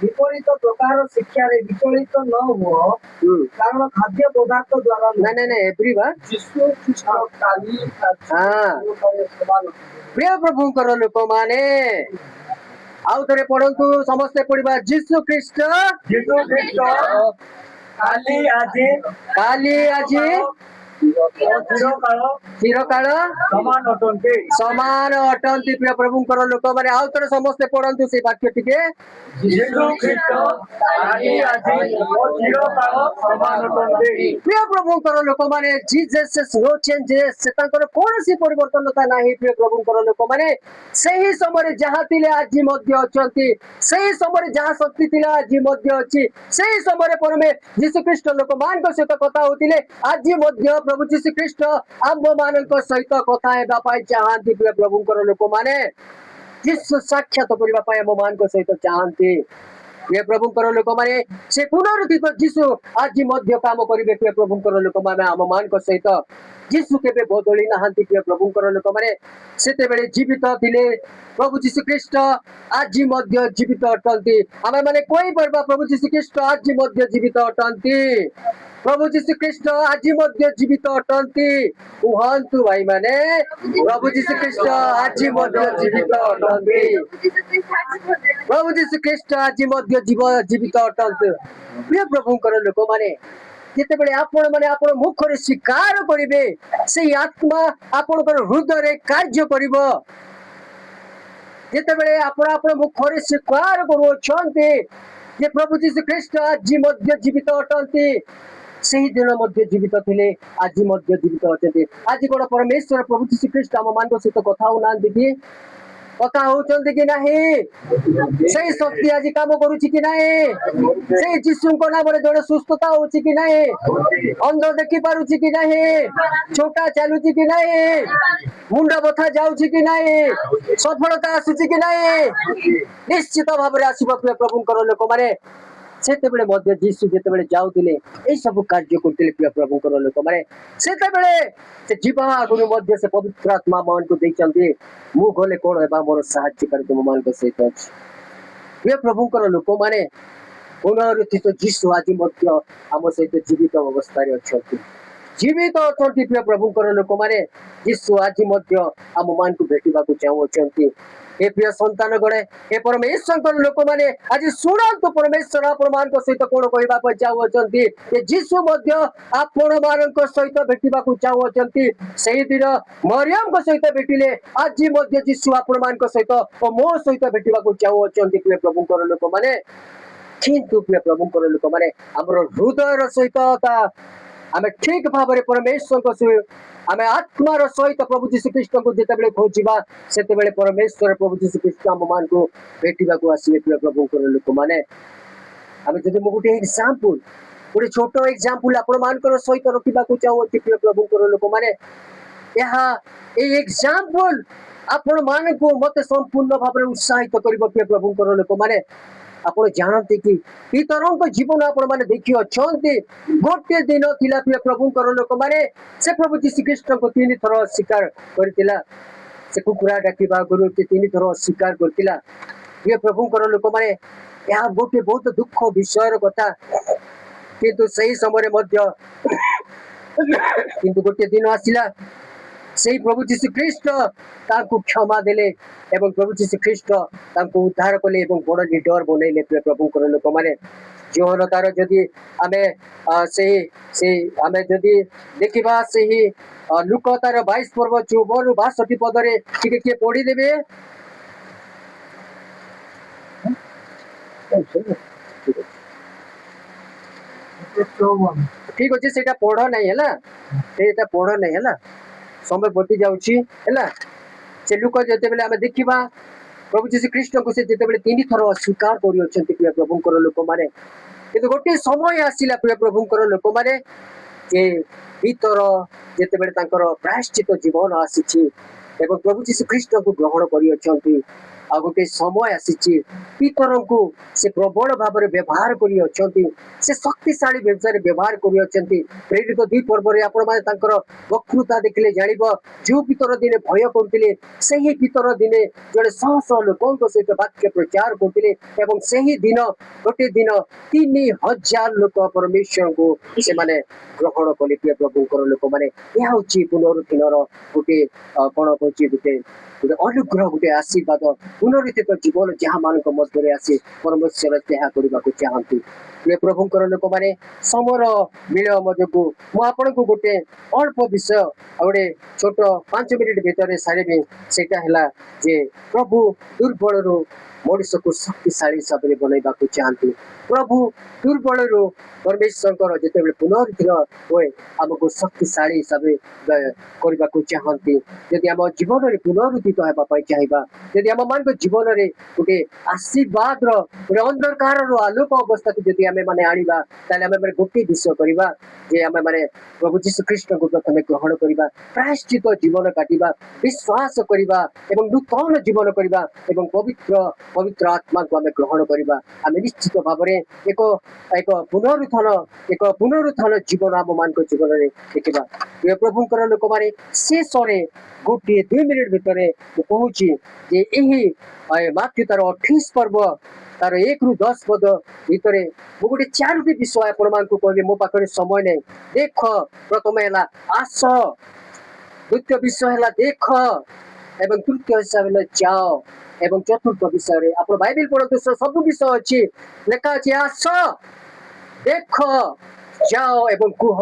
विपरीत प्रकार शिक्षा रे विचलित न हो कारण खाद्य पदार्थ द्वारा
नहीं एवरी बार
जीशु ख्रीष्ट काली
प्रिय प्रभुंकर लोक माने आउ थे पढ़ंतु समस्ते पढ़ा जीशु ख्रीष्ट काली आज चिरकाल समान अटंती प्रिय प्रभुंकर लोक मैंने आउ थे समस्ते पढ़ंतु से वाक्य टिके प्रिय प्रभुंकर लोक मैंने जीसस नो चेंजेस से कौन सी परिवर्तनता नहीं प्रिय प्रभुंकर लोक मैंने सही समय जहाँ थिले आज मध्य अछंती सही समय जहाँ शक्ति थिला आज मध्य अच्छी सही समय पर में जीशु ख्रीष्ट लोक मान सहित कथा होतिले आज मध्य प्रभु जीशु ख्रीष्ट आम मान सहित कथा हेबा चाहती प्रिय प्रभुंकर लोक मैंने जीशु साक्षात करने आम मान सहित चाहती प्रिय प्रभुଙ୍କର ଲୋକମାନେ ସେ ପୁନରୁଦ୍ଧିତ ଯୀଶୁ ଆଜି ମଧ୍ୟ କାମ କରିବେ ପ୍ରିୟ ପ୍ରଭୁଙ୍କର ଲୋକମାନେ ଆମମାନଙ୍କ ସହିତ ଯୀଶୁ କେବେ ବଦଳି ନାହାନ୍ତି ପ୍ରିୟ ପ୍ରଭୁଙ୍କର ଲୋକମାନେ ସେତେବେଳେ ଜୀବିତ ଥିଲେ ପ୍ରଭୁ ଯୀଶୁ ଖ୍ରୀଷ୍ଟ ଆଜି ମଧ୍ୟ ଜୀବିତ ଅଟନ୍ତି ଆମେମାନେ କହିପାରିବା ପ୍ରଭୁ ଯୀଶୁ ଖ୍ରୀଷ୍ଟ ଆଜି ମଧ୍ୟ ଜୀବିତ ଅଟନ୍ତି प्रभु जीशु ख्रीष्ट आज मध्य जीवित अटंती कुहतु भाई माने प्रभु जीशु ख्रीष्ट आज मध्य जीवित अटंती प्रभु जीशु ख्रीष्ट आज मध्य जीवित अटंती प्रिय प्रभुଙ୍କର ଲୋକମାନେ ଯେତେବେଳେ ଆପଣ ମାନେ ଆପଣ ମୁଖରେ ସ୍ୱୀକାର କରିବେ ସେଇ ଆତ୍ମା ଆପଣଙ୍କର ହୃଦୟରେ କାର୍ଯ୍ୟ କରିବ ଯେତେବେଳେ ଆପଣ ଆପଣ ମୁଖରେ ସ୍ୱୀକାର କରୁଅଛନ୍ତି ଯେ ପ୍ରଭୁ ଯୀଶୁ ଖ୍ରୀଷ୍ଟ ଆଜି ମଧ୍ୟ ଜୀବିତ ଅଟନ୍ତି ସେହି ଦିନ ମଧ୍ୟ ଜୀବିତ ଥିଲେ ଆଜି ମଧ୍ୟ ଜୀବିତ ଅଛନ୍ତି ଆଜି କଣ ପରମେଶ୍ୱର ପ୍ରଭୁ ଯୀଶୁ ଖ୍ରୀଷ୍ଟ ଆମ ମାନଙ୍କ ସହିତ କଥା ହଉନାହାନ୍ତି କି କଥା ହଉଛନ୍ତି କି ନାହିଁ ସେଇ ଶକ୍ତି ଆଜି କାମ କରୁଛି କି ନାହିଁ ସେଇ ଯୀଶୁଙ୍କ ନାମରେ ଜଣେ ସୁସ୍ଥତା ହଉଛି କି ନାହିଁ ଅନ୍ଧ ଦେଖି ପାରୁଛି କି ନାହିଁ ଛୋଟା ଚାଲୁଛି କି ନାହିଁ ମୁଣ୍ଡ ବଥା ଯାଉଛି କି ନାହିଁ ସଫଳତା ଆସୁଛି କି ନାହିଁ ନିଶ୍ଚିତ ଭାବରେ ଆସିବ ପ୍ରିୟ ପ୍ରଭୁଙ୍କର ଲୋକମାନେ ସେତେବେଳେ ମଧ୍ୟ ଯୀଶୁ ଯେତେବେଳେ ଯାଉଥିଲେ ଏଇ ସବୁ କାର୍ଯ୍ୟ କରୁଥିଲେ ପ୍ରିୟ ପ୍ରଭୁଙ୍କର ଲୋକମାନେ ସେତେବେଳେ ସେ ଯିବା ଆଗରୁ ମଧ୍ୟ ସେ ପବିତ୍ର ଆତ୍ମା ମାନଙ୍କୁ ଦେଇଛନ୍ତି ମୁଁ ଗଲେ କଣ ହେବା ମୋର ସାହାଯ୍ୟକାରୀ ତୁମମାନଙ୍କ ସହିତ ଅଛି ପ୍ରିୟ ପ୍ରଭୁଙ୍କର ଲୋକମାନେ ପୁନରୁତ୍ଥିତ ଯୀଶୁ ଆଜି ମଧ୍ୟ ଆମ ସହିତ ଜୀବିତ ଅବସ୍ଥାରେ ଅଛନ୍ତି ଜୀବିତ ଅଛନ୍ତି ପ୍ରିୟ ପ୍ରଭୁଙ୍କର ଲୋକମାନେ ଯୀଶୁ ଆଜି ମଧ୍ୟ ଆମ ମାନଙ୍କୁ ଭେଟିବାକୁ ଚାହୁଁଅଛନ୍ତି हे प्रिय संतान गणे हे परमेश्वर लोक मैंने आज शुणु परमेश्वर आपण मान सहित कौन कहवाक चाहूँगी जीशु आपण मान सहित भेटा चाहूँगी से दिन मरियम सहित भेटिले आज जीशु आपण मान सहित और मो सहित भेटा चाहूँगी प्रिय प्रभुकर लोक मैंने किंतु प्रिय प्रभुकर लोक मैंने आम हृदय सहित आम ठीक भाव परमेश्वर आम आत्मार सहित प्रभु जीशु ख्रीष्ट को जिते खोजा से परमेश्वर प्रभु जीशु ख्रीष्ट आम मान को भेटा आसवे प्रिय प्रभुकर लोक मैंने आम जब गोटे एग्जाम्पल गोटे छोट एग्जाम्पल आपण मान सहित रखा चाहूँगी प्रिय प्रभुकर लोक मैंने एग्जाम्पल आपण मान को मत संपूर्ण भाव उत्साहित कर प्रिय प्रभुकर लोक मैंने आपण जानते कि पितरों जीवन आपण मैंने देखी अच्छा गोटे दिन थिला प्रिय प्रभुकर लोक मैंने से प्रभु जीशु ख्रीष्ट को 3 थर स्वीकार करतिला से कुकुरा डाकिबा गुरु 3 थर स्वीकार करतिला प्रिय प्रभुकर लोक मैंने यह गोटे बहुत दुख विषय कथा किंतु सही समय मध्य किंतु गोटे दिन आसिला से प्रभु जीशु ख्रीष्ट ताकू क्षमा देले एवं प्रभु जीशु ख्रीष्ट ताकू उद्धार कले एवं बड़ लीडर बनैले प्रिय प्रभुकर लोक मैंने जोहन तार जदि आमे से आमे जदि देखिबा सेही लुक तार 22 पर्व 54 62 पदरे ठीक किए पढ़ी देबे ठीक अच्छे से पढ़ नहीं है पढ़ नहीं है समय बती जाऊँगी से लुक जिते आम देखा प्रभु जीशु ख्रीष्ट को से जिते 3 थर अस्वीकार कर प्रिय प्रभुकर लोक मैंने कि गोटे समय आसला प्रिय प्रभुकर लोक मैंने भीतर जिते प्रायश्चित जीवन आसी प्रभु जीशु ख्रीष्ट को ग्रहण कर गोटे समय आसी पितर को से प्रबल भाव में व्यवहार कर शक्तिशाली व्यवहार कर प्रेरित 2 पर्व वक्रता देखिले जान जो पितर दिने भय करते से ही पितर दिने जड़े शह शह लोकों सहित वाक्य प्रचार करते दिन गोटे दिन 3000 लोक परमेश्वर को से माने ग्रहण कले प्रिय प्रभुकर लोक मैंने यह हूँ पुनरुत्थानर गोटे कौन कहूँ गोटे अनुग्रह गोटे आशीर्वाद पुनरुत्थित जीवन जहाँ मान मध्य आसे परमेश्वर त्या करने को चाहती प्रिय प्रभुकर लोक मैंने समर मिलय मध्य को मुझे गोटे अल्प विषय गोटे छोट 5 मिनिट भितर सारे सेटा है जे प्रभु दुर्बल मनुष्य को शक्तिशाली हिसाब से बनवा चाहती प्रभु दुर्बल परमेश्वर जिते पुनरुत्थान हुए आमको शक्तिशाली हिसाब करने को चाहती यदि आम जीवन में पुनरुत्थित होगा चाहिए यदि आम मान मान जीवन रे गोटे आशीर्वाद गोटे अंधकार आलोक अवस्था को जदि आमे माने आनिबा ताले आमे माने गोटे विषय करबा जे आमे माने प्रभु यीशु कृष्ण को प्रथमे ग्रहण करबा प्रायश्चित जीवन काटिबा विश्वास करबा एवं नूतन जीवन करबा एवं पवित्र पवित्र आत्मा को आमे ग्रहण करबा आमे निश्चित भाव में एक एक पुनरुत्थान जीवन आम मान जीवन में देखा प्रिय प्रभुंकर लोक मैंने शेष गोटे 2 मिनिट भितर कहूँ माथ्यू तार 28 पर्व तार 1 ରୁ 10 पद भितर मु गोटे 4टी विषय आपण कहबी मो पाखे समय नहीं देख प्रथम है आस द्वितीय विषय है देख एवं तृतीय हिसाब है जाओ एवं चतुर्थ विषय आप बाइबल पढ़ते सब विषय अच्छी लेखा अच्छी आस देख जाओ एवं कुह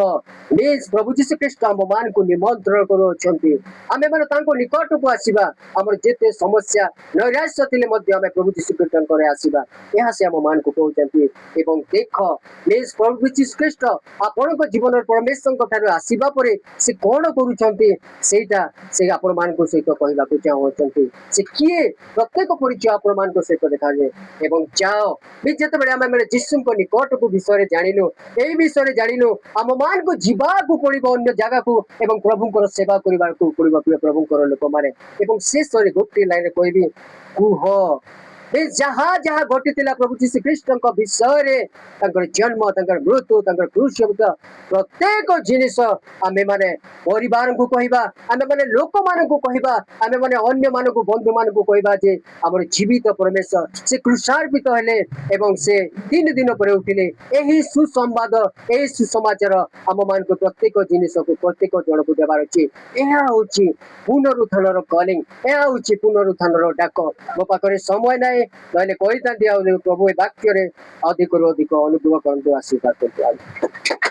निज प्रभु जीशु ख्रीष्ट आम मान को निमंत्रण करुँचे आमे माने तांको निकट को आसीबा हमर जेते समस्या नैराश्य थिले मध्ये आमे प्रभु जीशु ख्रीष्ट करे आसीबा यहा से आम मान को कहउचंती एवं देख निज प्रभु जीशु ख्रीष्ट आपन को जीवन परमेश्वर को ठारो आसीबा परे से कोन करूचंती सेटा से आपन मान को सहित कहला को चाहउचंती से किए प्रत्येक परिचय आपन मान को सहित देखा जे एवं जाओ बे जेते बेले आमे माने जीशु को निकट को विषय जानिलो एई विषय जानिलु आम मान को जीवा को पड़ो अन्य जगह को एवं प्रभु सेवा करने को पड़ो प्रिय प्रभु लोक मैंने शेष गोटे लाइन कहबी कुह जहाँ जहाँ घटी प्रभु जीशु ख्रीष्ट विषय जन्म मृत्यु क्रूस प्रत्येक जिनिस आमे माने परिवार को कहबा आमे माने लोक मान को कहबा आमे माने अन्य मान को बंधु मान को कहबा जे हमर जीवित परमेश्वर से क्रूसार्पित हेले एवं से 3 दिन पर उठिले एही सुसंवाद एही सुसमाचार आम मान को प्रत्येक जिनिस को प्रत्येक जन को देवार अछि एहा होछि पुनरुत्थानर कॉलिंग एहा होछि पुनरुत्थानर डाक मो पाखरे समय नै नहले कहितांती प्रभु ए वाक्य रे अधिक अधिक अनुभव करंतु आशीर्वाद करंतु।